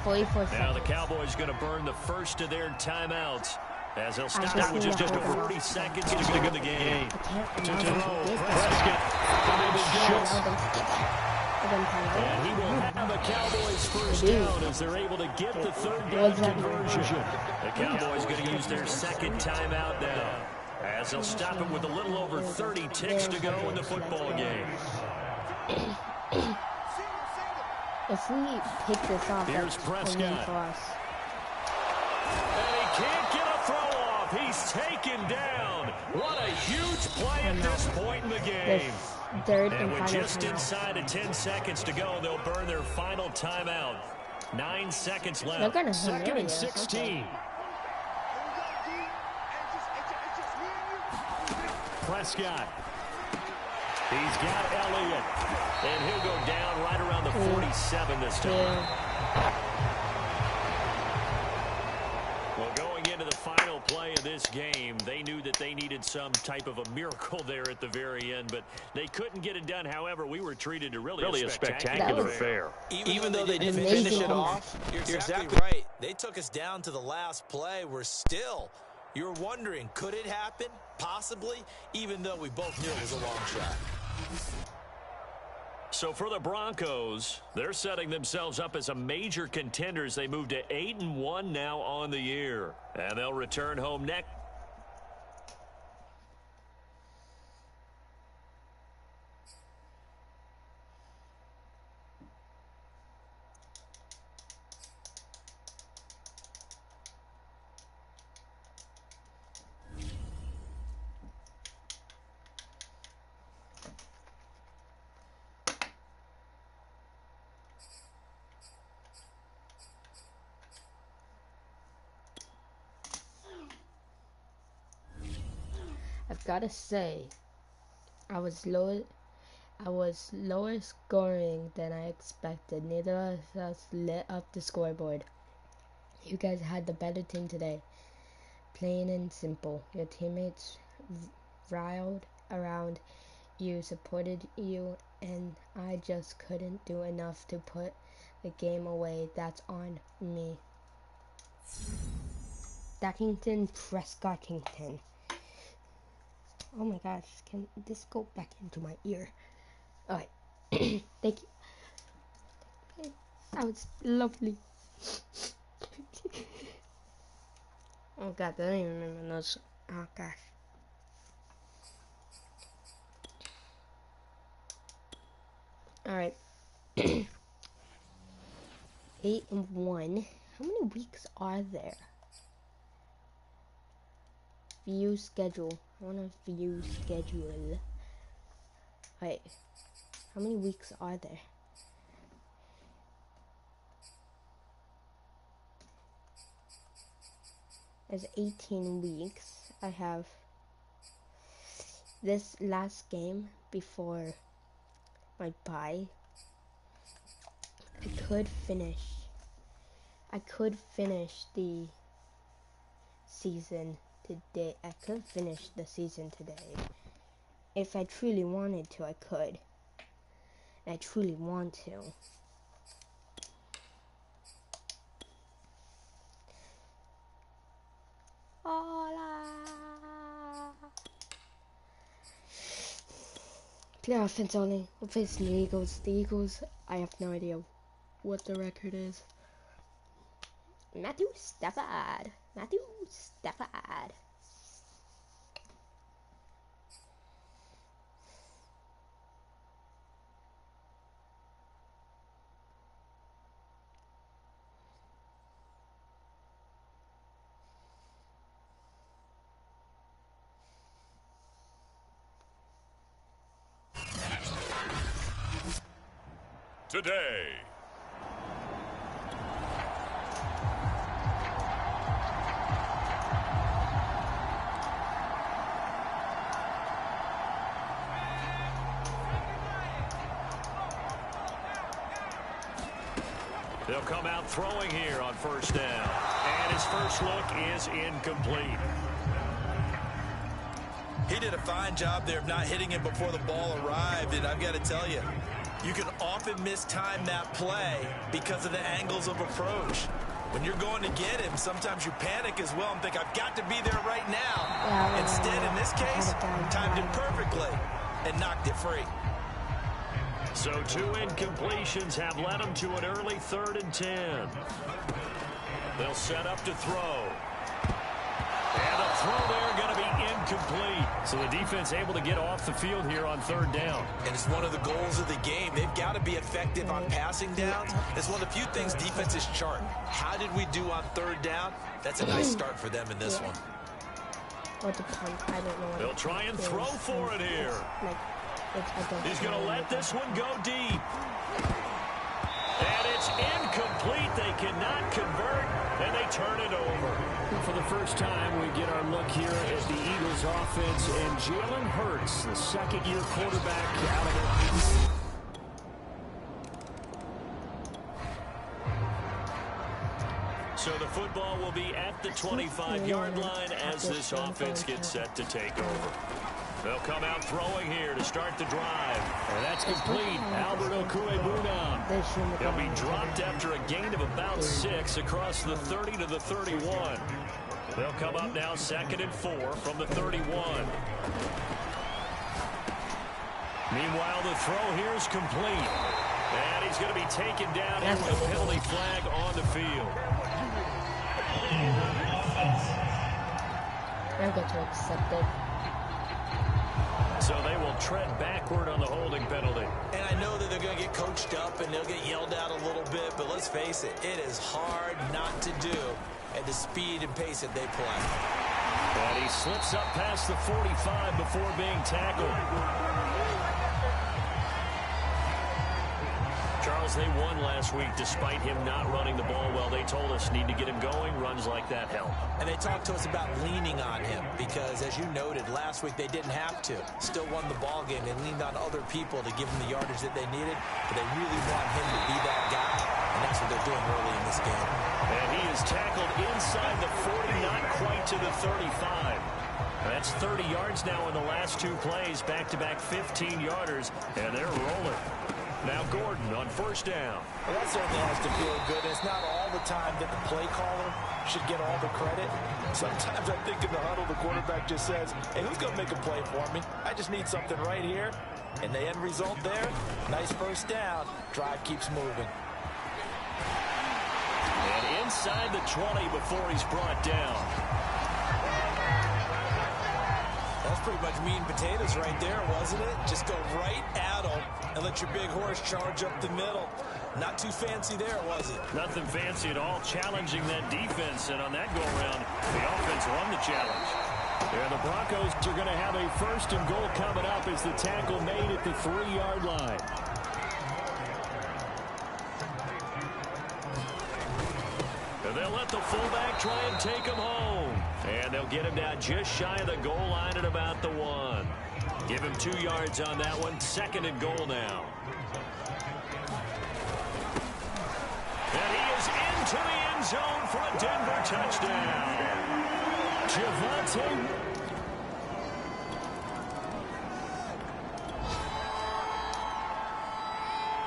44 Now the seconds. Cowboys going to burn the first of their timeouts as they'll stop it with just over 40 seconds to go in the game. To throw, Prescott. And he will have a Cowboys first down as they're able to get the third down conversion. The Cowboys going to use their second timeout now as they'll stop it with a little over 30 ticks to go in the football game. If we pick this off, Here's that's a win Prescott. for us. And he can't get a throw off. He's taken down. What a huge play at this point in the game. The third And and with final just timeout. inside of 10 seconds to go, they'll burn their final timeout. 9 seconds left. They're gonna Second humiliate and us, 16. Prescott. He's got Elliott. And he'll go down right around the 47 this time. Yeah. Well, going into the final play of this game, they knew that they needed some type of a miracle there at the very end, but they couldn't get it done. However, we were treated to really a spectacular affair. Even though they didn't amazing finish it finish. off, you're exactly right. They took us down to the last play. You're wondering, could it happen? Possibly, even though we both knew it was a long shot. So for the Broncos, they're setting themselves up as a major contenders. They move to 8-1 now on the year, and they'll return home next. I've got to say, I was lower scoring than I expected. Neither of us lit up the scoreboard. You guys had the better team today. Plain and simple. Your teammates riled around you, supported you, and I just couldn't do enough to put the game away. That's on me. Dackington Prescottington. Oh my gosh, can this go back into my ear? Alright. Thank you. That was lovely. Oh god, I don't even remember those. Oh gosh. Alright. 8-1. How many weeks are there? View schedule. I want to view schedule. Wait. How many weeks are there? is 18 weeks. I have this last game before my bye. I could finish the season today. I could finish the season today. If I truly wanted to, I could. And I truly want to. Hola. Clear offense only. We're facing the Eagles. The Eagles, I have no idea what the record is. Matthew Stafford. Today. They'll come out throwing here on first down. And his first look is incomplete. He did a fine job there of not hitting him before the ball arrived, and I've got to tell you, you can often mistime that play because of the angles of approach. When you're going to get him, sometimes you panic as well and think, I've got to be there right now. Instead, in this case, timed it perfectly and knocked it free. So 2 incompletions have led them to an early 3rd and 10. They'll set up to throw. And the throw there going to be incomplete. So the defense able to get off the field here on 3rd down. And it's one of the goals of the game. They've got to be effective on passing downs. It's one of the few things defenses chart. How did we do on 3rd down? That's a nice start for them in this one. What the punt? I don't know. They'll try and throw for it here. He's going to let this one go deep. And it's incomplete. They cannot convert, and they turn it over. For the first time, we get our look here at the Eagles offense, and Jalen Hurts, the second-year quarterback out of it. So the football will be at the 25-yard line as this offense gets set to take over. They'll come out throwing here to start the drive. And that's complete. Albert Okwuegbunam. He'll be dropped after a gain of about 6 across the 30 to the 31. They'll come up now 2nd and 4 from the 31. Meanwhile, the throw here is complete. And he's going to be taken down and with a penalty flag on the field. I'm going to accept it. So they will tread backward on the holding penalty. And I know that they're going to get coached up and they'll get yelled at a little bit, but let's face it, it is hard not to do at the speed and pace that they play. And he slips up past the 45 before being tackled. Charles, they won last week despite him not running the ball well. They told us need to get him going. Runs like that help. And they talked to us about leaning on him because, as you noted, last week they didn't have to. Still won the ball game. They leaned on other people to give them the yardage that they needed, but they really want him to be that guy, and that's what they're doing early in this game. And he is tackled inside the 40, not quite to the 35. That's 30 yards now in the last 2 plays, back-to-back 15-yarders, and they're rolling. Now Gordon on first down. Well, that certainly has to feel good. It's not all the time that the play caller should get all the credit. Sometimes I think in the huddle, the quarterback just says, hey, who's going to make a play for me? I just need something right here. And the end result there, nice first down. Drive keeps moving. And inside the 20 before he's brought down. That's pretty much meat and potatoes right there, wasn't it? Just go right at him and let your big horse charge up the middle. Not too fancy there, was it? Nothing fancy at all, challenging that defense. And on that go-around, the offense won the challenge. Yeah, the Broncos are going to have a 1st and goal coming up as the tackle made at the 3-yard line. They'll let the fullback try and take him home. And they'll get him down just shy of the goal line at about the 1. Give him 2 yards on that one. 2nd and goal now. And he is into the end zone for a Denver touchdown. Javonte.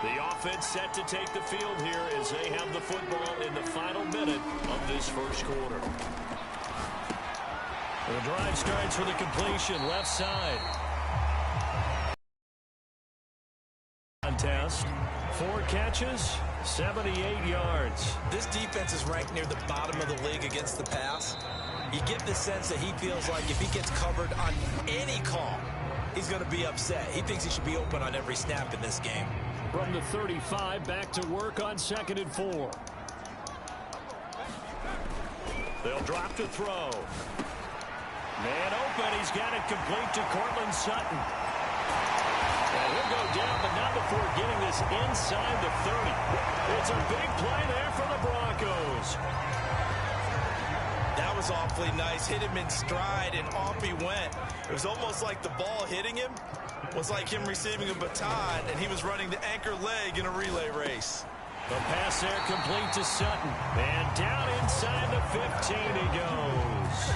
The offense set to take the field here as they have the football in the final minute of this first quarter. The drive starts with a completion left side. Contest. 4 catches, 78 yards. This defense is ranked near the bottom of the league against the pass. You get the sense that he feels like if he gets covered on any call, he's going to be upset. He thinks he should be open on every snap in this game. From the 35, back to work on 2nd and 4. They'll drop to throw. Man open. He's got it complete to Courtland Sutton. And he'll go down, but not before getting this inside the 30. It's a big play there for the Broncos. That was awfully nice. Hit him in stride, and off he went. It was almost like the ball hitting him was like him receiving a baton, and he was running the anchor leg in a relay race. The pass there complete to Sutton. And down inside the 15 he goes.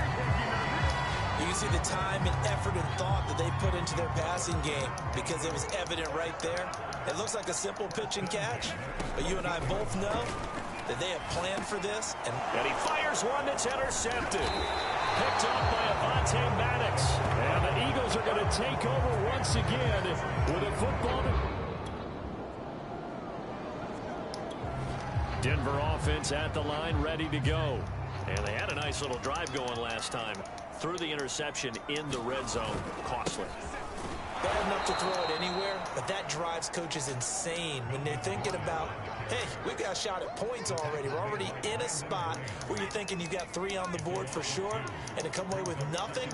You can see the time and effort and thought that they put into their passing game because it was evident right there. It looks like a simple pitch and catch, but you and I both know that they have planned for this. And he fires one that's intercepted. Picked off by Avonte Maddox. And the Eagles are going to take over once again with a football. Denver offense at the line, ready to go. And they had a nice little drive going last time. Threw the interception in the red zone. Costly. Bad enough to throw it anywhere, but that drives coaches insane when they're thinking about, hey, we've got a shot at points already. We're already in a spot where you're thinking you've got 3 on the board for sure, and to come away with nothing,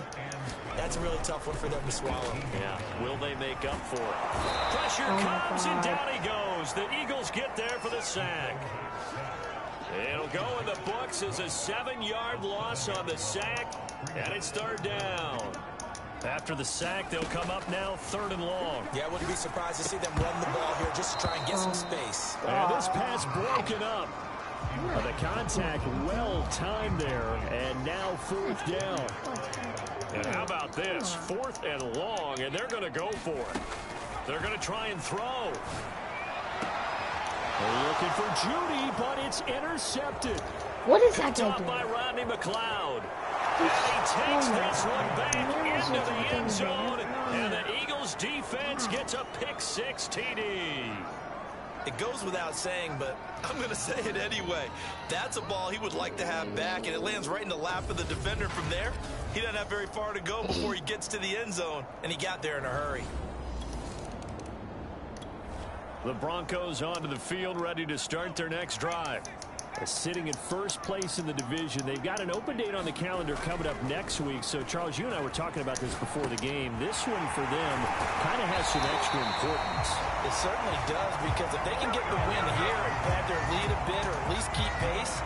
that's a really tough one for them to swallow. Yeah, will they make up for it? Pressure comes, and down he goes. The Eagles get there for the sack. It'll go in the books as a 7-yard loss on the sack, and it's 3rd down. After the sack, they'll come up now 3rd and long. Yeah, I wouldn't be surprised to see them run the ball here just to try and get some space. And this pass broken up. The contact well timed there, and now 4th down. And how about this? 4th and long, and they're going to go for it. They're going to try and throw. They're looking for Judy, but it's intercepted. What is that guy Picked doing? off by Rodney McLeod. And he takes this one back into the end zone, and the Eagles defense gets a pick-6 TD. It goes without saying, but I'm going to say it anyway. That's a ball he would like to have back, and it lands right in the lap of the defender from there. He doesn't have very far to go before he gets to the end zone, and he got there in a hurry. The Broncos onto the field, ready to start their next drive. Sitting in first place in the division. They've got an open date on the calendar coming up next week. So, Charles, you and I were talking about this before the game. This one for them kind of has some extra importance. It certainly does, because if they can get the win here and pad their lead a bit or at least keep pace,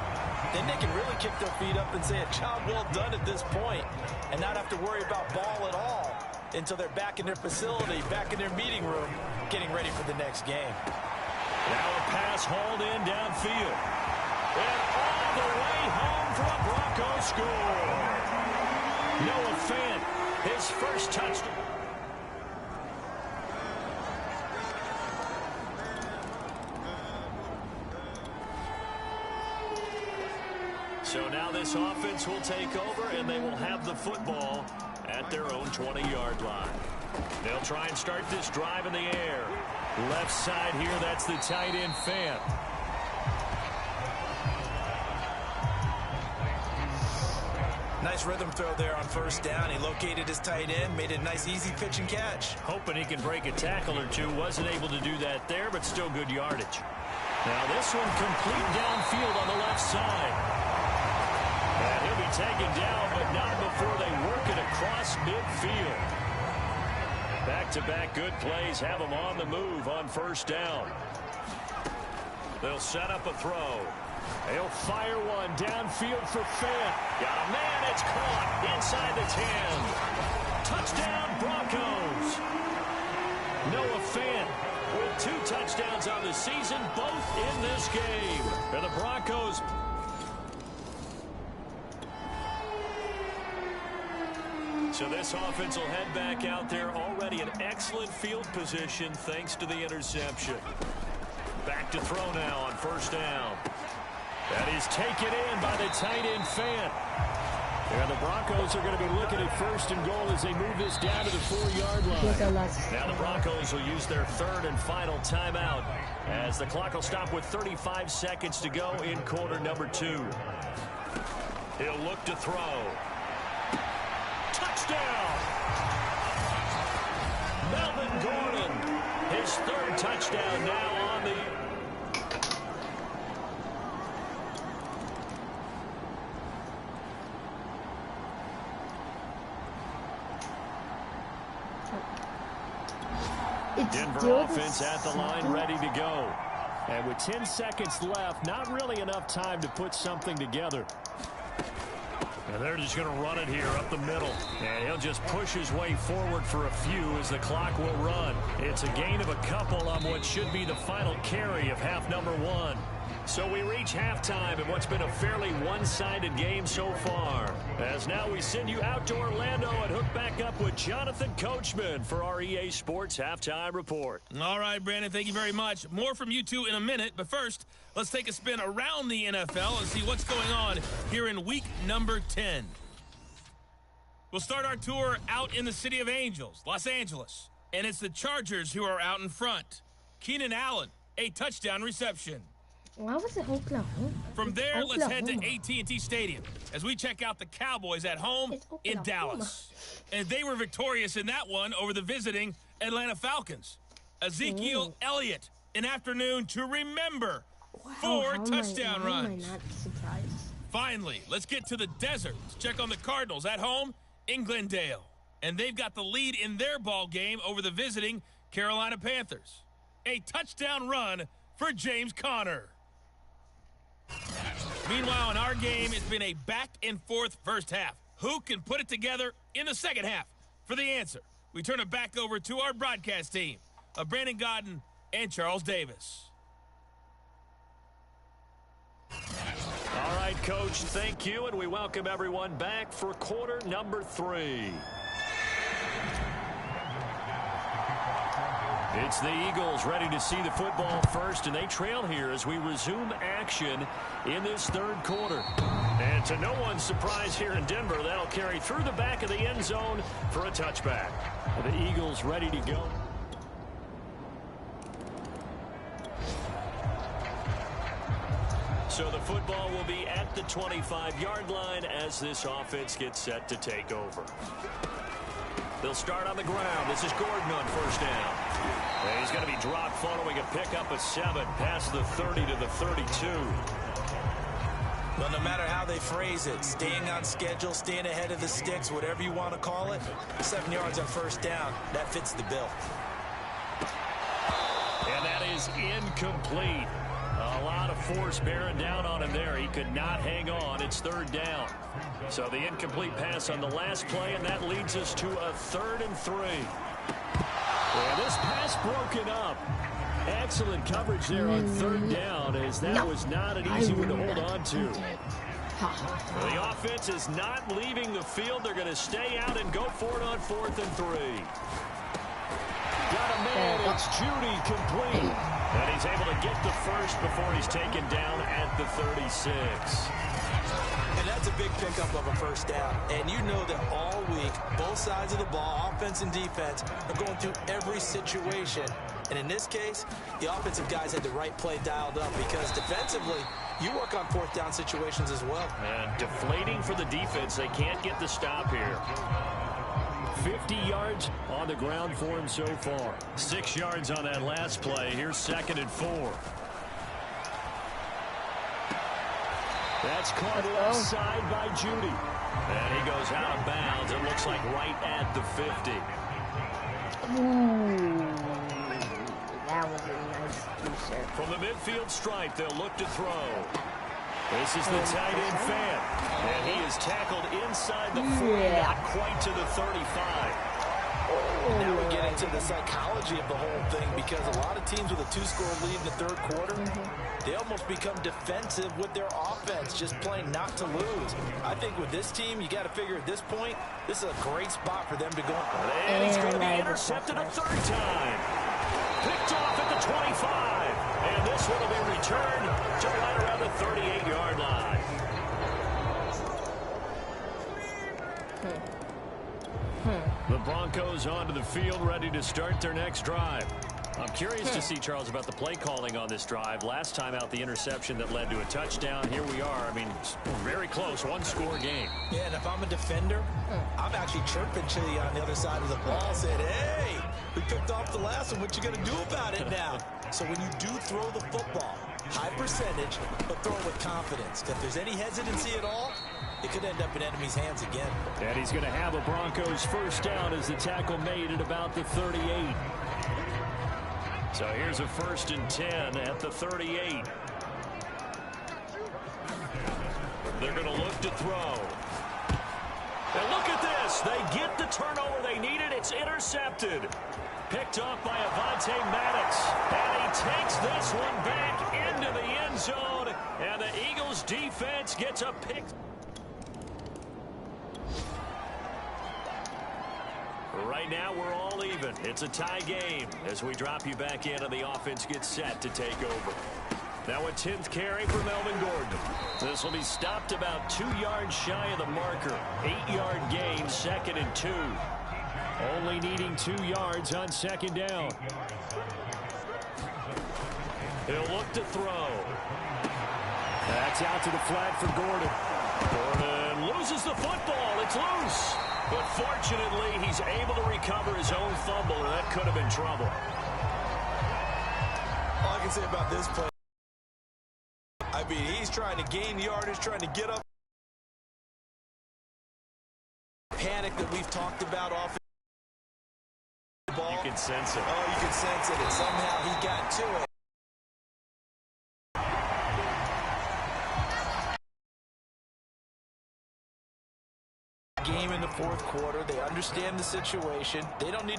then they can really kick their feet up and say a job well done at this point and not have to worry about ball at all until they're back in their facility, back in their meeting room, getting ready for the next game. Now a pass hauled in downfield. And all the way home for a Bronco score. Noah Fant, his first touchdown. So now this offense will take over, and they will have the football at their own 20-yard line. They'll try and start this drive in the air. Left side here, that's the tight end Fant. Nice rhythm throw there on 1st down. He located his tight end, made a nice easy pitch and catch. Hoping he can break a tackle or two. Wasn't able to do that there, but still good yardage. Now this one complete downfield on the left side. And he'll be taken down, but not before they work it across midfield. Back-to-back good plays have them on the move on 1st down. They'll set up a throw. They'll fire one downfield for Fant. Got a man, it's caught inside the 10. Touchdown, Broncos. Noah Fant with 2 touchdowns on the season, both in this game. For the Broncos. So this offense will head back out there, already in excellent field position thanks to the interception. Back to throw now on first down. That is taken in by the tight end Fant. And the Broncos are going to be looking at first and goal as they move this down to the 4-yard line. Now the Broncos will use their 3rd and final timeout as the clock will stop with 35 seconds to go in quarter number 2. He'll look to throw. Touchdown! Melvin Gordon, his 3rd touchdown now on the... Denver offense at the line, ready to go. And with 10 seconds left, not really enough time to put something together. And they're just going to run it here up the middle. And he'll just push his way forward for a few as the clock will run. It's a gain of a couple on what should be the final carry of half number 1. So we reach halftime in what's been a fairly one-sided game so far. As now we send you out to Orlando and hook back up with Jonathan Coachman for our EA Sports Halftime Report. All right, Brandon, thank you very much. More from you two in a minute, but first, let's take a spin around the NFL and see what's going on here in week number 10. We'll start our tour out in the City of Angels, Los Angeles, and it's the Chargers who are out in front. Keenan Allen, a touchdown reception. Why was it Oklahoma? From there, let's head to AT&T Stadium as we check out the Cowboys at home in Dallas. And they were victorious in that one over the visiting Atlanta Falcons. Ezekiel Elliott, an afternoon to remember. Wow, 4 touchdown runs. Am I not surprised? Finally, let's get to the desert. Let's check on the Cardinals at home in Glendale. And they've got the lead in their ball game over the visiting Carolina Panthers. A touchdown run for James Conner. Meanwhile, in our game, it's been a back-and-forth first half. Who can put it together in the second half? For the answer, we turn it back over to our broadcast team of Brandon Gaudin and Charles Davis. All right, Coach, thank you, and we welcome everyone back for quarter number 3. It's the Eagles ready to see the football first, and they trail here as we resume action in this 3rd quarter. And to no one's surprise here in Denver, that'll carry through the back of the end zone for a touchback. The Eagles ready to go. So the football will be at the 25-yard line as this offense gets set to take over. They'll start on the ground. This is Gordon on first down. And he's going to be dropped following a pickup of 7 past the 30 to the 32. Well, no matter how they phrase it, staying on schedule, staying ahead of the sticks, whatever you want to call it, 7 yards on first down, that fits the bill. And that is incomplete. A lot of force bearing down on him there. He could not hang on. It's 3rd down. So the incomplete pass on the last play, and that leads us to a 3rd and 3. And this pass broken up. Excellent coverage there on 3rd down, as that was not an easy one to hold on to. The offense is not leaving the field. They're going to stay out and go for it on 4th and 3. Got a man. It's Judy complete. And he's able to get the first before he's taken down at the 36. And that's a big pickup of a first down. And you know that all week, both sides of the ball, offense and defense, are going through every situation. And in this case, the offensive guys had the right play dialed up because defensively, you work on 4th down situations as well. And deflating for the defense. They can't get the stop here. 50 yards on the ground for him so far. 6 yards on that last play. Here's 2nd and 4. That's caught left side by Judy. And he goes out of bounds. It looks like right at the 50. Ooh, that was a nice booster. From the midfield stripe, they'll look to throw. This is the tight end fan. And he is tackled inside the 40, not quite to the 35. Now we get into the psychology of the whole thing, because a lot of teams with a 2-score lead in the third quarter, they almost become defensive with their offense, just playing not to lose. I think with this team, you got to figure at this point, this is a great spot for them to go. And he's going to be intercepted a third time. Picked off at the 25. And this one will be returned to right around the 38-yard line. The Broncos onto the field, ready to start their next drive. I'm curious to see, Charles, about the play calling on this drive. Last time out, the interception that led to a touchdown. Here we are. I mean, very close, one-score game. Yeah, and if I'm a defender, I'm actually chirping to you on the other side of the ball, saying, hey, we picked off the last one. What you going to do about it now? So when you do throw the football, high percentage, but throw it with confidence. If there's any hesitancy at all, it could end up in enemy's hands again. And he's going to have a Broncos first down as the tackle made at about the 38. So here's a 1st and 10 at the 38. They're going to look to throw. And look at this. They get the turnover they needed. It's intercepted. Picked off by Avonte Maddox. And he takes this one back into the end zone. And the Eagles defense gets a pick. Right now, we're all even. It's a tie game as we drop you back in and the offense gets set to take over. Now a 10th carry for Melvin Gordon. This will be stopped about 2 yards shy of the marker. 8-yard gain, 2nd and 2. Only needing 2 yards on 2nd down. He'll look to throw. That's out to the flat for Gordon. Gordon loses the football. It's loose. But fortunately, he's able to recover his own fumble, or that could have been trouble. All I can say about this play, I mean, he's trying to gain yardage, trying to get up. Panic that we've talked about off the ball. You can sense it. Oh, you can sense it. And somehow he got to it. Game in the fourth quarter. They understand the situation. They don't need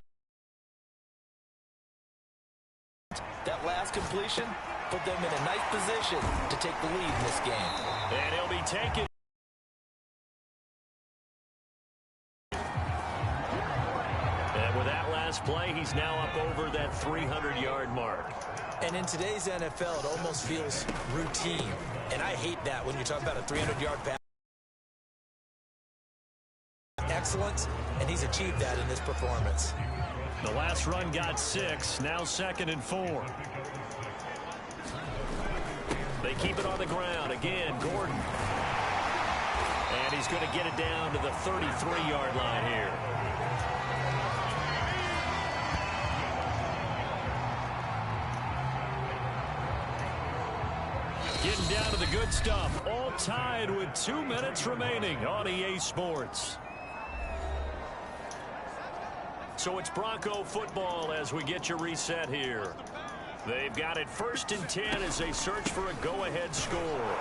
that last completion. Put them in a nice position to take the lead in this game. And he'll be taken. And with that last play, he's now up over that 300-yard mark. And in today's NFL, it almost feels routine. And I hate that when you're talking about a 300-yard pass. Excellence, and he's achieved that in this performance. The last run got 6, now 2nd and 4. They keep it on the ground. Again, Gordon. And he's going to get it down to the 33-yard line here. Getting down to the good stuff. All tied with 2 minutes remaining on EA Sports. So it's Bronco football as we get you reset here. They've got it 1st and 10 as they search for a go-ahead score.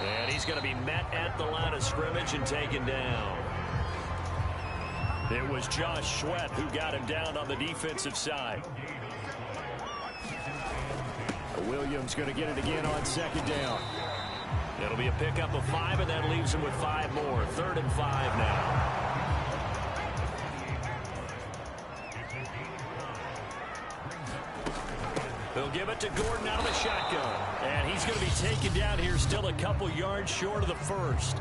And he's going to be met at the line of scrimmage and taken down. It was Josh Sweat who got him down on the defensive side. Williams going to get it again on 2nd down. It'll be a pickup of 5, and that leaves him with 5 more. 3rd and 5 now. They'll give it to Gordon out of the shotgun. And he's going to be taken down here still a couple yards short of the 1st.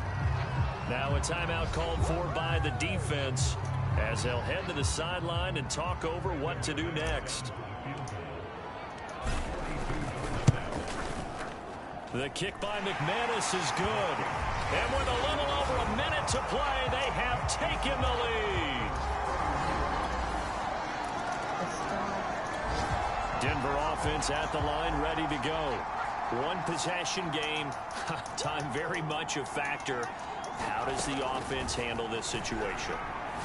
Now a timeout called for by the defense as they'll head to the sideline and talk over what to do next. The kick by McManus is good. And with a little over a minute to play, they have taken the lead. Denver offense at the line, ready to go. One possession game. Time very much a factor. How does the offense handle this situation?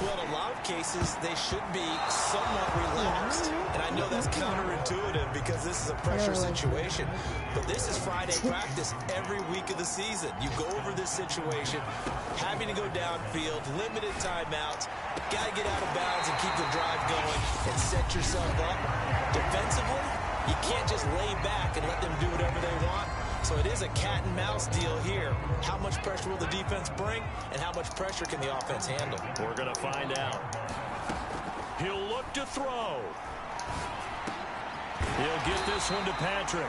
Well, in a lot of cases, they should be somewhat relaxed. And I know that's counterintuitive because this is a pressure situation. But this is Friday practice every week of the season. You go over this situation, having to go downfield, limited timeouts, got to get out of bounds and keep the drive going and set yourself up. Defensively, you can't just lay back and let them do whatever they want. So it is a cat and mouse deal here. How much pressure will the defense bring, and how much pressure can the offense handle? We're going to find out. He'll look to throw. He'll get this one to Patrick.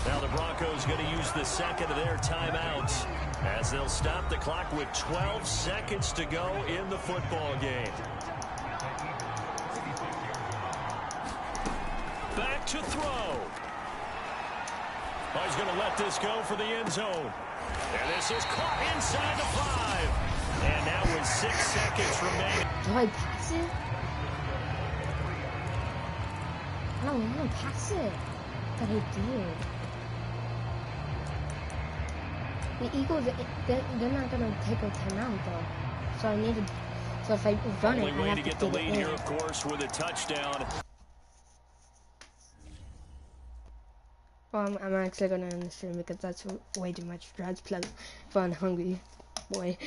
Now the Broncos going to use the second of their timeouts as they'll stop the clock with 12 seconds to go in the football game. Back to throw. Oh, he's going to let this go for the end zone. And this is caught inside the 5. And now with 6 seconds remaining. Do I pass it? I don't want to pass it. But I did. The Eagles, they're not going to take a timeout though. So I need to. So if I run Only it, way I have to to get the lead it here, of course, with a touchdown. Well, I'm actually gonna end the stream because that's way too much. Dad's plus fun, hungry boy.